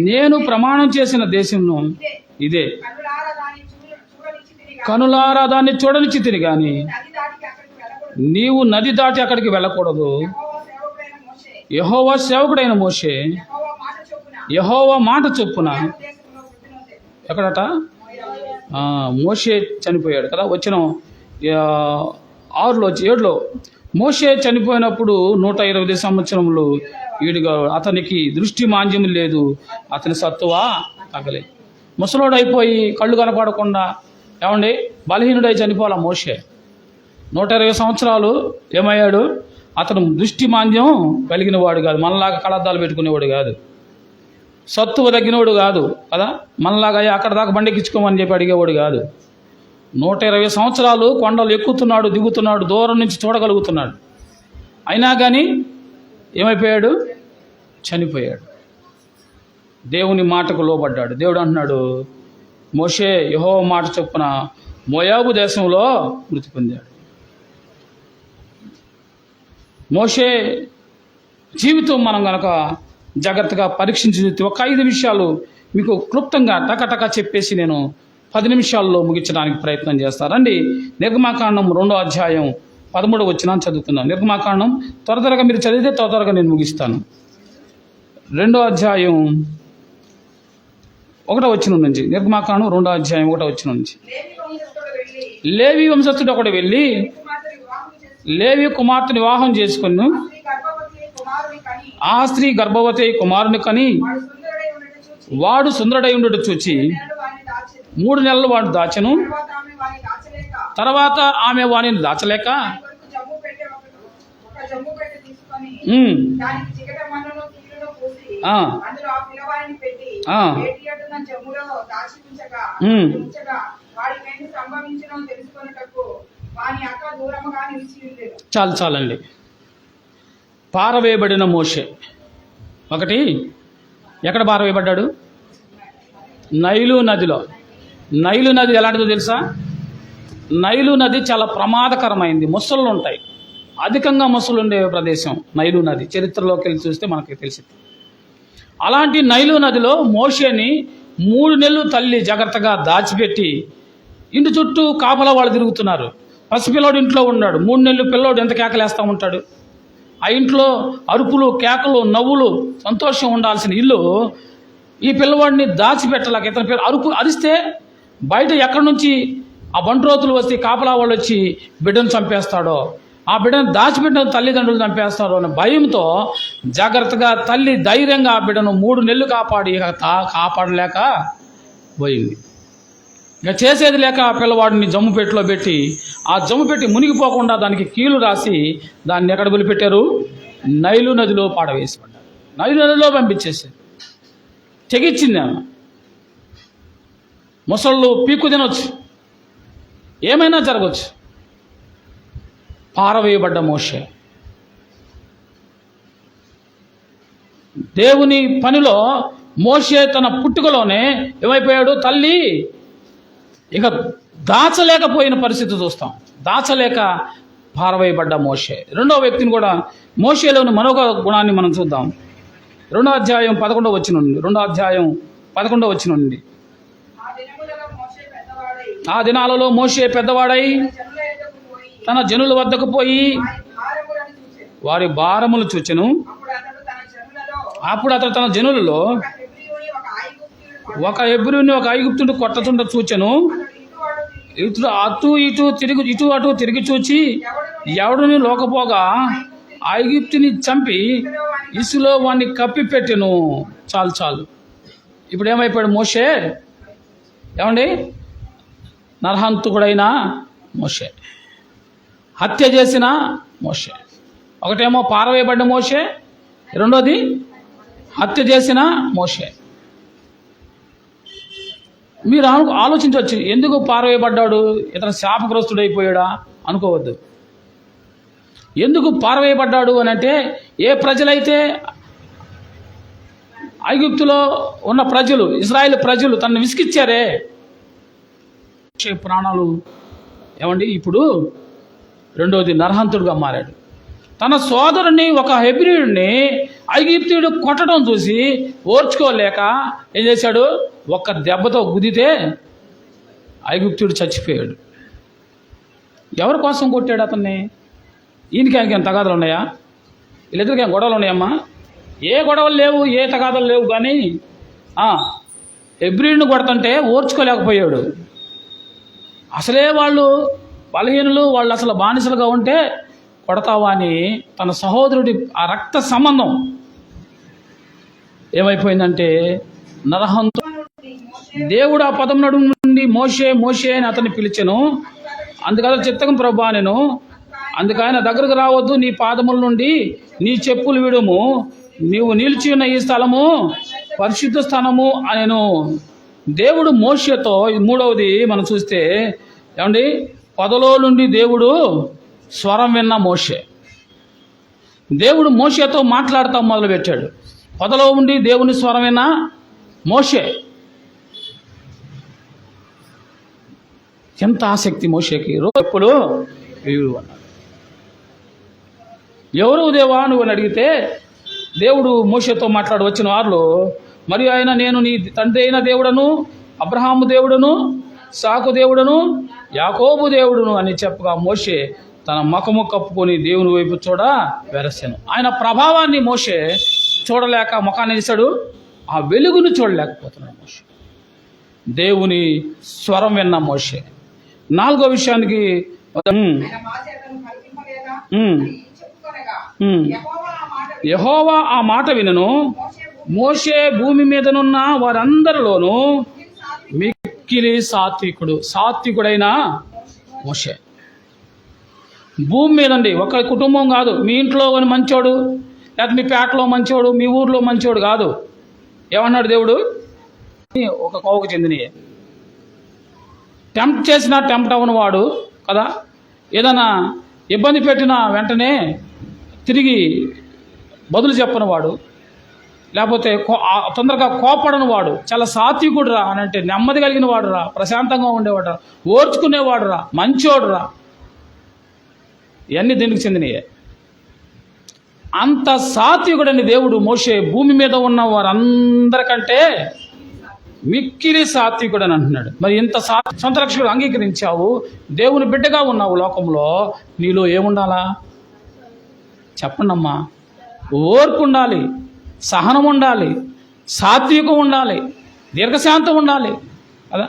A: నేను ప్రమాణం చేసిన దేశంను ఇదే, కనులారా దాన్ని చూడనిచ్చితిని గాని నీవు నది దాటి అక్కడికి వెళ్ళకూడదు. యెహోవా సేవకుడైన మోషే యెహోవా మాట చొప్పున ఎక్కడట మోషే చనిపోయాడు కదా. వచ్చిన 6లో 7లో మోషే చనిపోయినప్పుడు 120 సంవత్సరములు ఈడుగా అతనికి దృష్టి మాంద్యం లేదు, అతని సత్తువా తగ్గలేదు. ముసలోడు అయిపోయి కళ్ళు కనపడకుండా ఏమండి బలహీనుడై చనిపోవాలా మోషే. 120 సంవత్సరాలు ఏమయ్యాడు? అతను దృష్టి మాంద్యం కలిగిన వాడు కాదు, మనలాగా కళద్దాలు పెట్టుకునేవాడు కాదు. సత్తువ తగ్గినోడు కాదు కదా, మనలాగా అక్కడ దాకా బండెక్కించుకోమని చెప్పి అడిగేవాడు కాదు. 120 సంవత్సరాలు కొండలు ఎక్కుతున్నాడు, దిగుతున్నాడు, దూరం నుంచి చూడగలుగుతున్నాడు. అయినా కానీ ఏమైపోయాడు? చనిపోయాడు. దేవుని మాటకు లోబడ్డాడు. దేవుడు అంటున్నాడు, మోషే యెహోవా మాట చొప్పున మోయాబు దేశంలో మృతి పొందాడు. మోషే జీవితం మనం గనక జాగ్రత్తగా పరీక్షించి ఒక 5 విషయాలు మీకు క్లుప్తంగా టకటక చెప్పేసి నేను 10 నిమిషాల్లో ముగించడానికి ప్రయత్నం చేస్తారండి. నిర్గమాకాండం 2వ అధ్యాయం 13వ వచనాన్ని చదువుకుందాం. నిర్గమాకాండం త్వరగా మీరు చదివితే త్వరగా నేను ముగిస్తాను. 2వ అధ్యాయం 1వ వచనం నుంచి, నిర్గమాకాండం 2వ అధ్యాయం 1వ వచనం నుంచి. లేవి వంశస్థుడు ఒకడు వెళ్ళి లేవి కుమార్తెని వివాహం చేసుకుని ఆ స్త్రీ గర్భవతి కుమారుని కని వాడు సుందరుడై ఉండట చూచి 3 నెలలు వాడు దాచెను. తర్వాత ఆమె వానిని దాచలేక చాలండి. పారవేయబడిన మోషే ఒకటి ఎక్కడ పారవేయబడ్డాడు? నైలు నదిలో. నైలు నది ఎలాంటిదో తెలుసా? నైలు నది చాలా ప్రమాదకరమైంది. ముసళ్ళు ఉంటాయి, అధికంగా ముసలు ఉండే ప్రదేశం నైలు నది. చరిత్రలోకి వెళ్ళి చూస్తే మనకి తెలిసింది. అలాంటి నైలు నదిలో మోషేని 3 నెలలు తల్లి జాగ్రత్తగా దాచిపెట్టి ఇంటి చుట్టూ కాపలా వాళ్ళు తిరుగుతున్నారు. పసిపిల్లోడు ఇంట్లో ఉన్నాడు. 3 నెలలు పిల్లోడు ఎంత కేకలేస్తూ ఉంటాడు. ఆ ఇంట్లో అరుపులు, కేకలు, నవ్వులు, సంతోషం ఉండాల్సిన ఇల్లు ఈ పిల్లవాడిని దాచిపెట్టలేక ఇతని అరిస్తే బయట ఎక్కడి నుంచి ఆ బంట్రోతులు వస్తే కాపలా వాళ్ళు వచ్చి బిడ్డను చంపేస్తాడో, ఆ బిడ్డను దాచిపెట్టిన తల్లిదండ్రులు చంపేస్తాడో అనే భయంతో జాగ్రత్తగా తల్లి ధైర్యంగా ఆ బిడ్డను 3 నెలలు కాపాడలేక పోయింది. ఇక చేసేది లేక ఆ పిల్లవాడిని జమ్ముపెట్టిలో పెట్టి ఆ జమ్ముపెట్టి మునిగిపోకుండా దానికి కీలు రాసి దాన్ని ఎక్కడ వదిలిపెట్టారు? నైలు నదిలో పాడవేసి పడ్డారు. నైలు నదిలో పంపించేసారు. తెగిచ్చింది ఆమె. ముసళ్ళు పీక్కు తినొచ్చు, ఏమైనా జరగవచ్చు. పారవేయబడ్డ మోషే దేవుని పనిలో మోషే తన పుట్టుకలోనే ఏమైపోయాడు? తల్లి ఇక దాచలేకపోయిన పరిస్థితి చూస్తాం. దాచలేక పారవేయబడ్డ మోషే. 2వ వ్యక్తిని కూడా మోషేలోని మరొక గుణాన్ని మనం చూద్దాం. 2వ అధ్యాయం 11వ వచనం నుండి. 2వ అధ్యాయం 11వ వచనం నుండి. ఆ దినాలలో మోషే పెద్దవాడై తన జనుల వద్దకు పోయి వారి భారములు చూచెను. అప్పుడు అతడు తన జనులలో ఒక హెబ్రీయుని ఒక ఐగుప్తుడు కొట్టచుండ చూచెను. ఇటు అటు తిరిగి చూచి ఎవడుని లోకపోగా ఐగుప్తుని చంపి ఇసులో వాడిని కప్పి పెట్టెను. చాలు. ఇప్పుడు ఏమైపోయాడు మోషే? ఏమండి? నరహంతకుడైన మోషే, హత్య చేసిన మోషే. ఒకటేమో పారవేయబడ్డ మోషే, రెండోది హత్య చేసిన మోషే. మీరు ఆలోచించవచ్చు, ఎందుకు పారవేయబడ్డాడు? ఇతను శాపగ్రస్తుడైపోయాడా అనుకోవద్దు. ఎందుకు పారవేయబడ్డాడు అని అంటే, ఏ ప్రజలైతే ఐగుప్తులో ఉన్న ప్రజలు, ఇశ్రాయేలు ప్రజలు తనను విసిగిచ్చారే, ప్రాణాలు ఏమండి ఇప్పుడు రెండోది నరహంతుడుగా మారాడు. తన సోదరుని ఒక హెబ్రీయుడిని ఐగుప్తీయుడు కొట్టడం చూసి ఓర్చుకోలేక ఏం చేశాడు? ఒక్క దెబ్బతో గుద్దితే ఐగుప్తీయుడు చచ్చిపోయాడు. ఎవరి కోసం కొట్టాడు అతన్ని? ఈయనకి ఆయనకి ఏం తగాదాలు ఉన్నాయా? వీళ్ళిద్దరికి ఏం గొడవలు ఉన్నాయమ్మా? ఏ గొడవలు లేవు, ఏ తగాదాలు లేవు. కానీ హెబ్రీయుడిని కొడుతుంటే ఓర్చుకోలేకపోయాడు. అసలే వాళ్ళు బలహీనులు, వాళ్ళు అసలు బానిసలుగా ఉంటే కొడతావా అని తన సహోదరుడి ఆ రక్త సంబంధం ఏమైపోయిందంటే నరహంతు. దేవుడు ఆ పదం నడుము నుండి మోషే మోషే అని అతన్ని పిలిచెను. అందుకని చిత్తకం ప్రభా నేను, అందుకని దగ్గరకు రావద్దు, నీ పాదముల నుండి నీ చెప్పులు విడుము, నీవు నిలిచి ఉన్న ఈ స్థలము పరిశుద్ధ స్థానము అనేను దేవుడు మోషేతో, మూడవది మనం చూస్తే ఏమండి, పొదలో నుండి దేవుడు స్వరం విన్న మోషే. దేవుడు మోషేతో మాట్లాడతాం మొదలుపెట్టాడు. పొదలో ఉండి దేవుని స్వరం విన్న మోషే. ఎంత ఆసక్తి మోషేకి. ఎప్పుడు అన్నాడు. ఎవరు దేవా నువ్వు అని అడిగితే దేవుడు మోషేతో మాట్లాడి వచ్చిన వారిలో, మరియు ఆయన నేను నీ తండ్రి అయిన దేవుడను, అబ్రహాము దేవుడను, సాకు దేవుడను, యాకోబు దేవుడును అని చెప్పగా మోషే తన ముఖము కప్పుకొని దేవుని వైపు చూడ వెరసెను. ఆయన ప్రభావాన్ని మోషే చూడలేక ముఖాన్ని తీశాడు. ఆ వెలుగును చూడలేకపోతున్నాడు మోషే. దేవుని స్వరం విన్న మోషే. నాలుగో విషయానికి యెహోవా ఆ మాట వినను, మోషే భూమి మీదనున్న వారందరిలోనూ మిక్కిలి సాత్వికుడైన మోషే. భూమి మీదండి, ఒక కుటుంబం కాదు, మీ ఇంట్లో మంచోడు, లేకపోతే మీ పేటలో మంచోడు, మీ ఊర్లో మంచోడు కాదు. ఏమన్నాడు దేవుడు? ఒక కోవకు చెందినయే. టెంప్ట్ చేసినా టెంప్ట్ అవ్వని వాడు కదా, ఏదైనా ఇబ్బంది పెట్టినా వెంటనే తిరిగి బదులు చెప్పని వాడు, లేకపోతే తొందరగా కోపడని వాడు, చాలా సాత్వికుడు రా అని అంటే నెమ్మది కలిగిన వాడు రా, ప్రశాంతంగా ఉండేవాడు రా, ఓర్చుకునేవాడు రా, మంచోడు రా. ఇవన్నీ దీనికి చెందినయే. అంత సాత్వికుడని దేవుడు మోషే భూమి మీద ఉన్న వారందరికంటే మిక్కిలి సాత్వికుడు అని అంటున్నాడు. మరి ఇంత సొంత రక్షకుడు అంగీకరించావు, దేవుని బిడ్డగా ఉన్నావు లోకంలో, నీలో ఏముండాలా చెప్పండి అమ్మా? ఓర్పు ఉండాలి, సహనం ఉండాలి, సాత్వికం ఉండాలి, దీర్ఘశాంతం ఉండాలి కదా.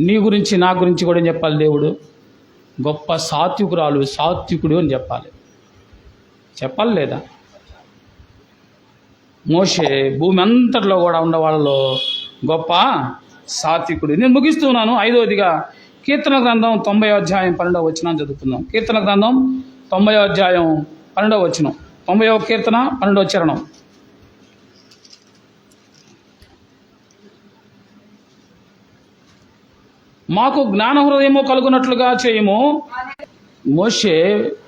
A: నీ గురించి నా గురించి కూడా చెప్పాలి దేవుడు. గొప్ప సాత్వికుడు అని చెప్పాలి లేదా? మోషే భూమి అంతట్లో కూడా ఉన్న వాళ్ళలో గొప్ప సాత్వికుడు. నేను ముగిస్తున్నాను. ఐదవదిగా కీర్తన గ్రంథం 90వ అధ్యాయం 12వ వచనం చదువుకుందాం. కీర్తన గ్రంథం 90వ అధ్యాయం 12వ వచనం, 90వ కీర్తన 12వ చరణం. మాకు జ్ఞాన హృదయము కలుగునట్లుగా చేయము. మోషే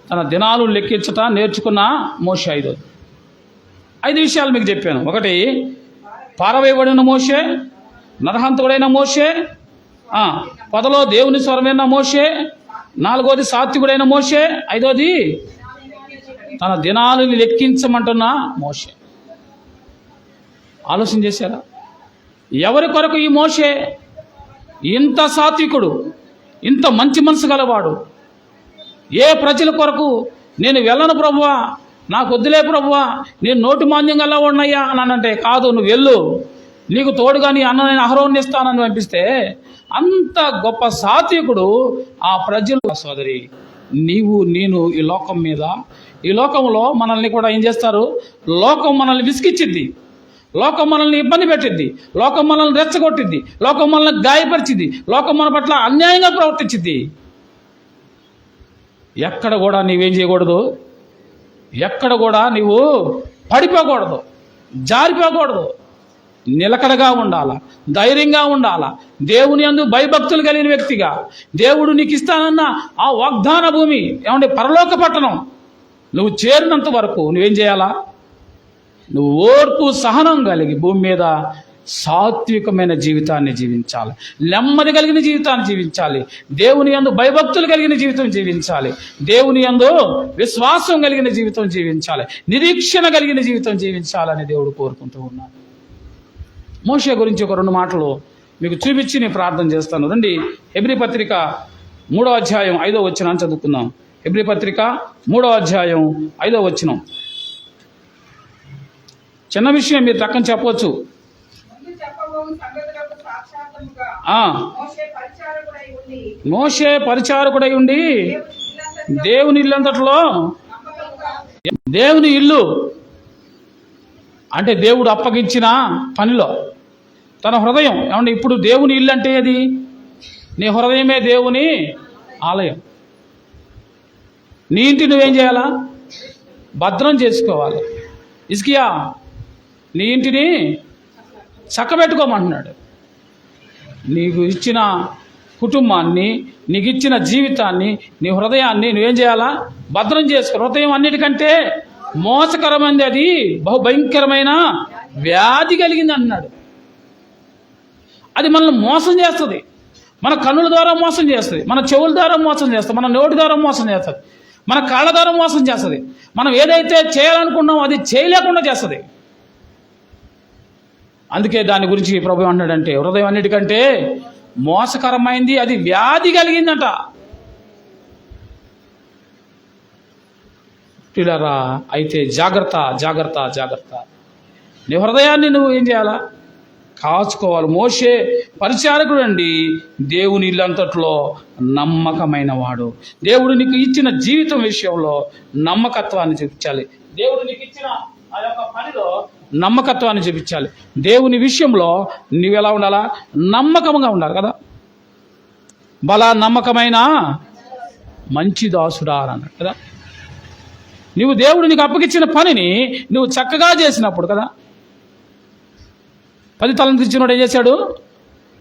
A: తన దినాలు లెక్కించట నేర్చుకున్న మోషే. ఐదు విషయాలు మీకు చెప్పాను. ఒకటి, పారవేయబడిన మోషే, నరహంతకుడైన మోషే, పొదలో దేవుని స్వరమైన మోషే, నాలుగోది సాత్వికుడైన మోషే, ఐదోది తన దినాలను లెక్కించమంటున్న మోషే. ఆలోచన చేశారా? ఎవరి కొరకు ఈ మోషే ఇంత సాత్వికుడు, ఇంత మంచి మనసు గలవాడు? ఏ ప్రజల కొరకు నేను వెళ్ళను ప్రభువా, నాకు వద్దులే ప్రభువా, నేను నోటి మాన్యం గల ఉన్నాయా అని అంటే, కాదు నువ్వు వెళ్ళు, నీకు తోడుగా నీ అన్న నేను అహరోన్ని ఇస్తానని పంపిస్తే, అంత గొప్ప సాత్వికుడు ఆ ప్రజలు. సోదరి, నేను ఈ లోకంలో మనల్ని కూడా ఏం చేస్తారు? లోకం మనల్ని విసిగిచ్చిద్ది, లోకం మనల్ని ఇబ్బంది పెట్టిద్ది, లోకం మనల్ని రెచ్చగొట్టిద్ది, లోకం మనల్ని గాయపరిచిద్ది, లోకం మన పట్ల అన్యాయంగా ప్రవర్తించిద్ది. ఎక్కడ కూడా నీవేం చేయకూడదు, ఎక్కడ కూడా నీవు పడిపోకూడదు, జారిపోకూడదు. నిలకడగా ఉండాలా, ధైర్యంగా ఉండాలా, దేవుని యందు భయభక్తులు కలిగిన వ్యక్తిగా. దేవుడు నీకు ఇస్తానన్న ఆ వాగ్దాన భూమి, ఏమంటే పరలోక పట్టణం, నువ్వు చేరినంత వరకు నువ్వేం చేయాలా? నువ్వు ఓర్పు సహనం కలిగి భూమి మీద సాత్వికమైన జీవితాన్ని జీవించాలి, నెమ్మది కలిగిన జీవితాన్ని జీవించాలి, దేవుని యందు భయభక్తులు కలిగిన జీవితం జీవించాలి, దేవుని యందు విశ్వాసం కలిగిన జీవితం జీవించాలి, నిరీక్షణ కలిగిన జీవితం జీవించాలని దేవుడు కోరుకుంటూ ఉన్నాడు. మోషే గురించి ఒక 2 మాటలు మీకు చూపించి నేను ప్రార్థన చేస్తాను. రండి, హెబ్రీ పత్రిక 3వ అధ్యాయం 5వ వచనం చదువుకుందాం. హెబ్రీ పత్రిక 3వ అధ్యాయం 5వ వచనం. చిన్న విషయం, మీరు టక్కని చెప్పవచ్చు. మోషే పరిచారకుడై ఉండి దేవుని ఇల్లంతట్లో, దేవుని ఇల్లు అంటే దేవుడు అప్పగించిన పనిలో తన హృదయం, ఏమంటే ఇప్పుడు దేవుని ఇల్లు అంటే అది నీ హృదయమే దేవుని ఆలయం. నీ ఇంటి నువ్వేం చేయాలా? భద్రం చేసుకోవాలి. హిజ్కియా నీ ఇంటిని చక్కబెట్టుకోమంటున్నాడు. నీకు ఇచ్చిన కుటుంబాన్ని, నీకు ఇచ్చిన జీవితాన్ని, నీ హృదయాన్ని నువ్వేం చేయాలా? భద్రం చేసుకో. హృదయం అన్నిటికంటే మోసకరమైనది, అది బహుభయంకరమైన వ్యాధి కలిగింది అన్నాడు. అది మనల్ని మోసం చేస్తుంది. మన కన్నుల ద్వారా మోసం చేస్తుంది, మన చెవుల ద్వారా మోసం చేస్తుంది, మన నోటి ద్వారా మోసం చేస్తుంది, మన కాళ్ళ ద్వారా మోసం చేస్తుంది. మనం ఏదైతే చేయాలనుకున్నామో అది చేయలేకుండా చేస్తుంది. అందుకే దాని గురించి ప్రభు అన్నాడంటే, హృదయం అన్నిటికంటే మోసకరమైంది, అది వ్యాధి కలిగిందంట. పిల్లరా, అయితే జాగ్రత్త జాగ్రత్త జాగ్రత్త. నీ హృదయాన్ని నువ్వు ఏం చేయాలా? కాచుకోవాలి. మోషే పరిచారకుడు అండి, దేవుని ఇల్లంతట్లో నమ్మకమైన వాడు. దేవుడు నీకు ఇచ్చిన జీవితం విషయంలో నమ్మకత్వాన్ని చూపించాలి. దేవుడు నీకు ఇచ్చిన ఆ యొక్క పనిలో నమ్మకత్వాన్ని చూపించాలి. దేవుని విషయంలో నువ్వు ఎలా ఉండాలా? నమ్మకంగా ఉండాలి కదా. బలా నమ్మకమైన మంచి దాసుడా అన్నాడు కదా. నువ్వు దేవుడు నీకు అప్పగిచ్చిన పనిని నువ్వు చక్కగా చేసినప్పుడు కదా. 10 తలంతులు ఇచ్చినోడు ఏం చేశాడు?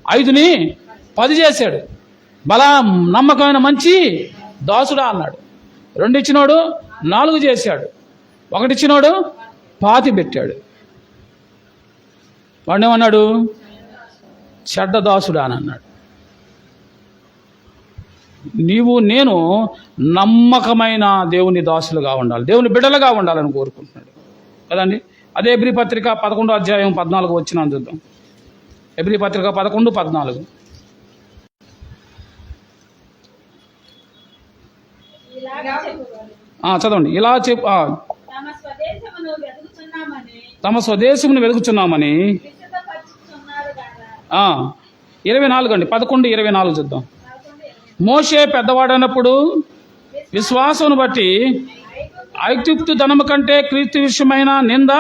A: 5ని 10 చేశాడు. బలా నమ్మకమైన మంచి దాసుడా అన్నాడు. 2 ఇచ్చినోడు 4 చేశాడు. 1 ఇచ్చినోడు 5 పెట్టాడు. వాడేమన్నాడు? చెడ్డ దాసుడా అని అన్నాడు. నీవు నేను నమ్మకమైన దేవుని దాసులుగా ఉండాలి, దేవుని బిడ్డలుగా ఉండాలని కోరుకుంటున్నాడు కదండి. అదే హెబ్రీ పత్రిక 11వ అధ్యాయం 14 వచ్చిన చూద్దాం. హెబ్రీ పత్రిక 11:14. చదవండి. ఇలా చెప్పు, తమ స్వదేశమును వెతుకుచున్నామని 24 అండి, 11:24 చూద్దాం. మోషే పెద్దవాడైనప్పుడు విశ్వాసమును బట్టి ఐగుప్తు ధనము కంటే క్రీస్తు విషయమైన నింద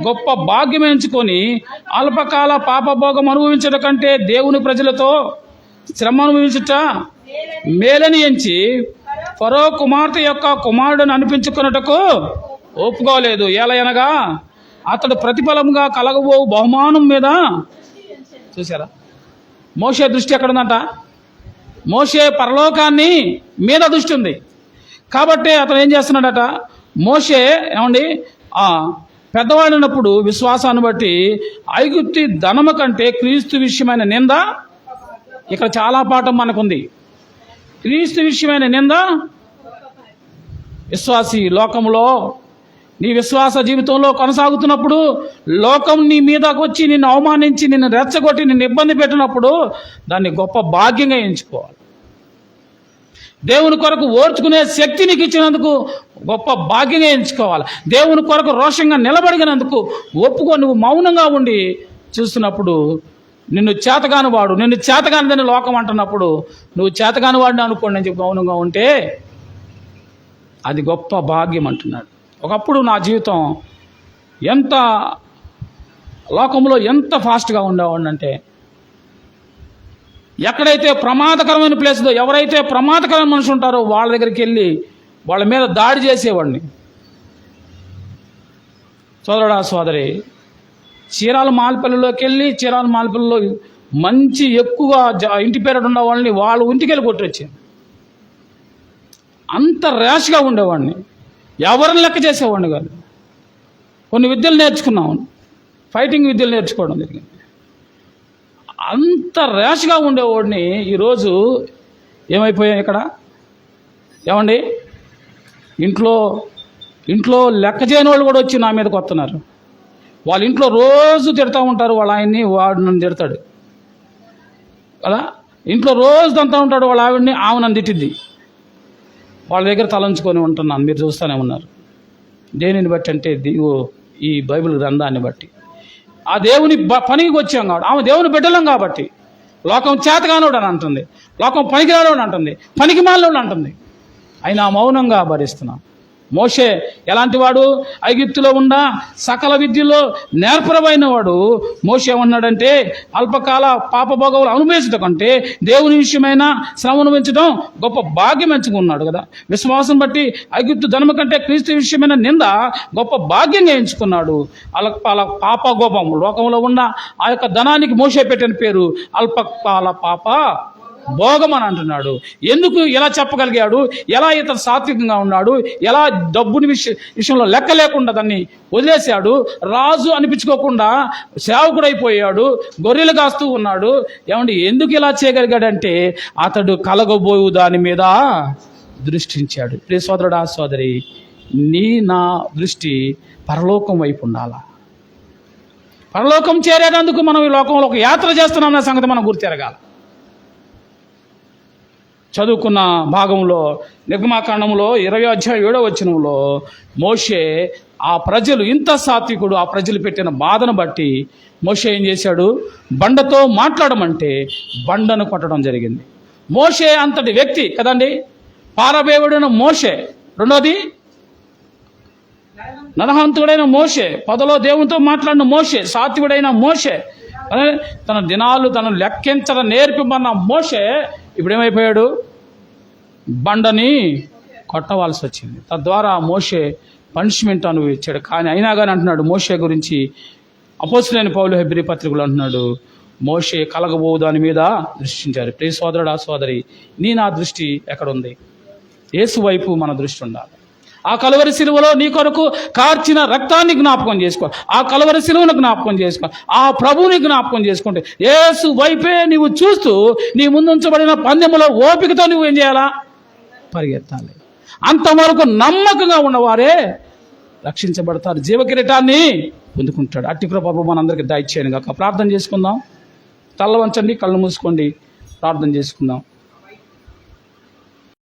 A: గొప్ప భాగ్యం ఎంచుకొని అల్పకాల పాపభోగం అనుభవించడం కంటే దేవుని ప్రజలతో శ్రమ అనుభవించుట మేలని ఎంచి ఫరో కుమార్తె యొక్క కుమారుడుని అనిపించుకున్నటకు ఒప్పుకోలేదు. ఎలయనగా అతడు ప్రతిఫలంగా కలగబో బహుమానం మీద. చూసారా, మోషే దృష్టి ఎక్కడుందంట? మోషే పరలోకాన్ని మీద దృష్టి ఉంది కాబట్టి అతను ఏం చేస్తున్నాడట? మోషే ఏమండి పెద్దవాడినప్పుడు విశ్వాసాన్ని బట్టి ఐగుప్తు ధనము కంటే క్రీస్తు విషయమైన నింద. ఇక్కడ చాలా పాఠం మనకుంది. క్రీస్తు విషయమైన నింద. విశ్వాసి లోకంలో నీ విశ్వాస జీవితంలో కొనసాగుతున్నప్పుడు లోకం నీ మీదకు వచ్చి నిన్ను అవమానించి నిన్ను రెచ్చగొట్టి నిన్ను ఇబ్బంది పెట్టినప్పుడు దాన్ని గొప్ప భాగ్యంగా ఎంచుకోవాలి. దేవుని కొరకు ఓర్చుకునే శక్తి నీకు ఇచ్చినందుకు గొప్ప భాగ్యంగా ఎంచుకోవాలి. దేవుని కొరకు రోషంగా నిలబడినందుకు ఒప్పుకో. నువ్వు మౌనంగా ఉండి చూస్తున్నప్పుడు నిన్ను చేతగాని వాడు, నిన్ను చేతగానిదని లోకం అంటున్నప్పుడు నువ్వు చేతగాని వాడిని అనుకోండి అని చెప్పి మౌనంగా ఉంటే అది గొప్ప భాగ్యం అంటున్నాడు. ఒకప్పుడు నా జీవితం ఎంత లోకంలో ఎంత ఫాస్ట్గా ఉండేవాడిని అంటే, ఎక్కడైతే ప్రమాదకరమైన ప్లేస్లో ఎవరైతే ప్రమాదకరమైన మనుషులు ఉంటారో వాళ్ళ దగ్గరికి వెళ్ళి వాళ్ళ మీద దాడి చేసేవాడిని. సోదరుడా సోదరి, చీరాల మాల్పల్లిలోకి వెళ్ళి చీరాల మాల్పల్లిలో మంచి ఎక్కువ ఇంటి పేరు ఉన్న వాళ్ళని వాళ్ళ ఇంటికి వెళ్ళి కొట్టొచ్చాను. అంత ర్యాష్గా ఉండేవాడిని, ఎవరిని లెక్క చేసేవాడిని కాదు. కొన్ని విద్యలు నేర్చుకున్నాము, ఫైటింగ్ విద్యలు నేర్చుకోవడం జరిగింది. అంత ర్యాష్గా ఉండేవాడిని ఈరోజు ఏమైపోయాయి ఇక్కడ ఏమండి? ఇంట్లో లెక్క చేయని వాళ్ళు కూడా వచ్చి నా మీదకి వస్తున్నారు. వాళ్ళ ఇంట్లో రోజు తిడతా ఉంటారు, వాళ్ళ ఆయన్ని, వాడు నన్ను తిడతాడు కదా. ఇంట్లో రోజు తంతా ఉంటాడు వాళ్ళ ఆవిడ్ని, ఆమె నన్ను తిట్టిద్ది. వాళ్ళ దగ్గర తలంచుకొని ఉంటున్నాను, మీరు చూస్తూనే ఉన్నారు. దేనిని బట్టి అంటే ఈ బైబిల్ గ్రంథాన్ని బట్టి. ఆ దేవుని పనికి వచ్చాం కాబట్టి, ఆమె దేవుని బిడ్డలం కాబట్టి. లోకం చేతగానోడు అని అంటుంది, లోకం పనికిరాడోడు అంటుంది, పనికి మాలోడు అంటుంది. అయినా మౌనంగా భరిస్తున్నాం. మోషే ఎలాంటి వాడు? ఐగుప్తులో ఉన్న సకల విద్యలో నేర్పరమైన వాడు. మోషే ఏమన్నాడంటే, అల్పకాల పాపభోగములు అనుభవించడం కంటే దేవుని విషయమైన శ్రమ అనుభవించడం గొప్ప భాగ్యం ఎంచుకున్నాడు కదా. విశ్వాసం బట్టి ఐగుప్తు ధనము కంటే క్రీస్తు విషయమైన నింద గొప్ప భాగ్యంగా ఎంచుకున్నాడు. అలా పాపగోపం, లోకంలో ఉన్న ఆ యొక్క ధనానికి మోషే పెట్టిన పేరు అల్పకాల పాప భోగం అని అంటున్నాడు. ఎందుకు ఎలా చెప్పగలిగాడు? ఎలా ఇతను సాత్వికంగా ఉన్నాడు? ఎలా డబ్బుని విషయంలో లెక్క లేకుండా దాన్ని వదిలేశాడు? రాజు అనిపించుకోకుండా సేవకుడైపోయాడు, గొర్రెలు కాస్తూ ఉన్నాడు. ఏమండి, ఎందుకు ఇలా చేయగలిగాడంటే అతడు కలగబోయు దాని మీద దృష్టించాడు. ప్రియ సోదరుడా, సోదరి, నా దృష్టి పరలోకం వైపు ఉండాలా. పరలోకం చేరేటందుకు మనం ఈ లోకంలో ఒక యాత్ర చేస్తున్నాం అనే సంగతి మనం గుర్తెరగాలి. చదువుకున్న భాగంలో నిర్గమాకాండంలో 20:7 మోషే ఆ ప్రజలు ఇంత సాత్వికుడు, ఆ ప్రజలు పెట్టిన బాధను బట్టి మోషే ఏం చేశాడు? బండతో మాట్లాడమంటే బండను కొట్టడం జరిగింది. మోషే అంతటి వ్యక్తి కదండి, పారబేవుడైన మోషే. రెండోది నరహంతుడైన మోషే, పదలో దేవునితో మాట్లాడిన మోషే, సాత్వికుడైన మోషే, తన దినాలు తను లెక్కించడం నేర్పిమన్న మోషే ఇప్పుడేమైపోయాడు? బండని కొట్టవలసి వచ్చింది. తద్వారా మోషే పనిష్మెంట్ అనుభవించాడు. కానీ అయినా కానీ అంటున్నాడు మోషే గురించి అపోస్తలుడైన పౌలు హెబ్రీ పత్రికలో అంటున్నాడు, మోషే కలగబోవు దాని మీద దృష్టించారు. ప్రియ సోదరుడా, సోదరి, నా దృష్టి ఎక్కడుంది? యేసు వైపు మన దృష్టి ఉండాలి. ఆ కలువరి శిలువలో నీ కొరకు కార్చిన రక్తాన్ని జ్ఞాపకం చేసుకో, ఆ కలువరి శిలువను జ్ఞాపకం చేసుకో, ఆ ప్రభువుని జ్ఞాపకం చేసుకుంటే యేసు వైపే నీవు చూస్తూ నీ ముందుంచబడిన పందెములో ఓపికతో నువ్వు ఏం చేయాలా? పరిగెత్తాలి. అంతవరకు నమ్మకంగా ఉన్నవారే రక్షించబడతారు, జీవకిరీటాన్ని పొందుకుంటాడు. అట్టి కృప మనందరికీ దయచేయను గాక. ప్రార్థన చేసుకుందాం. తల్ల వంచండి, కళ్ళు మూసుకోండి, ప్రార్థన చేసుకుందాం.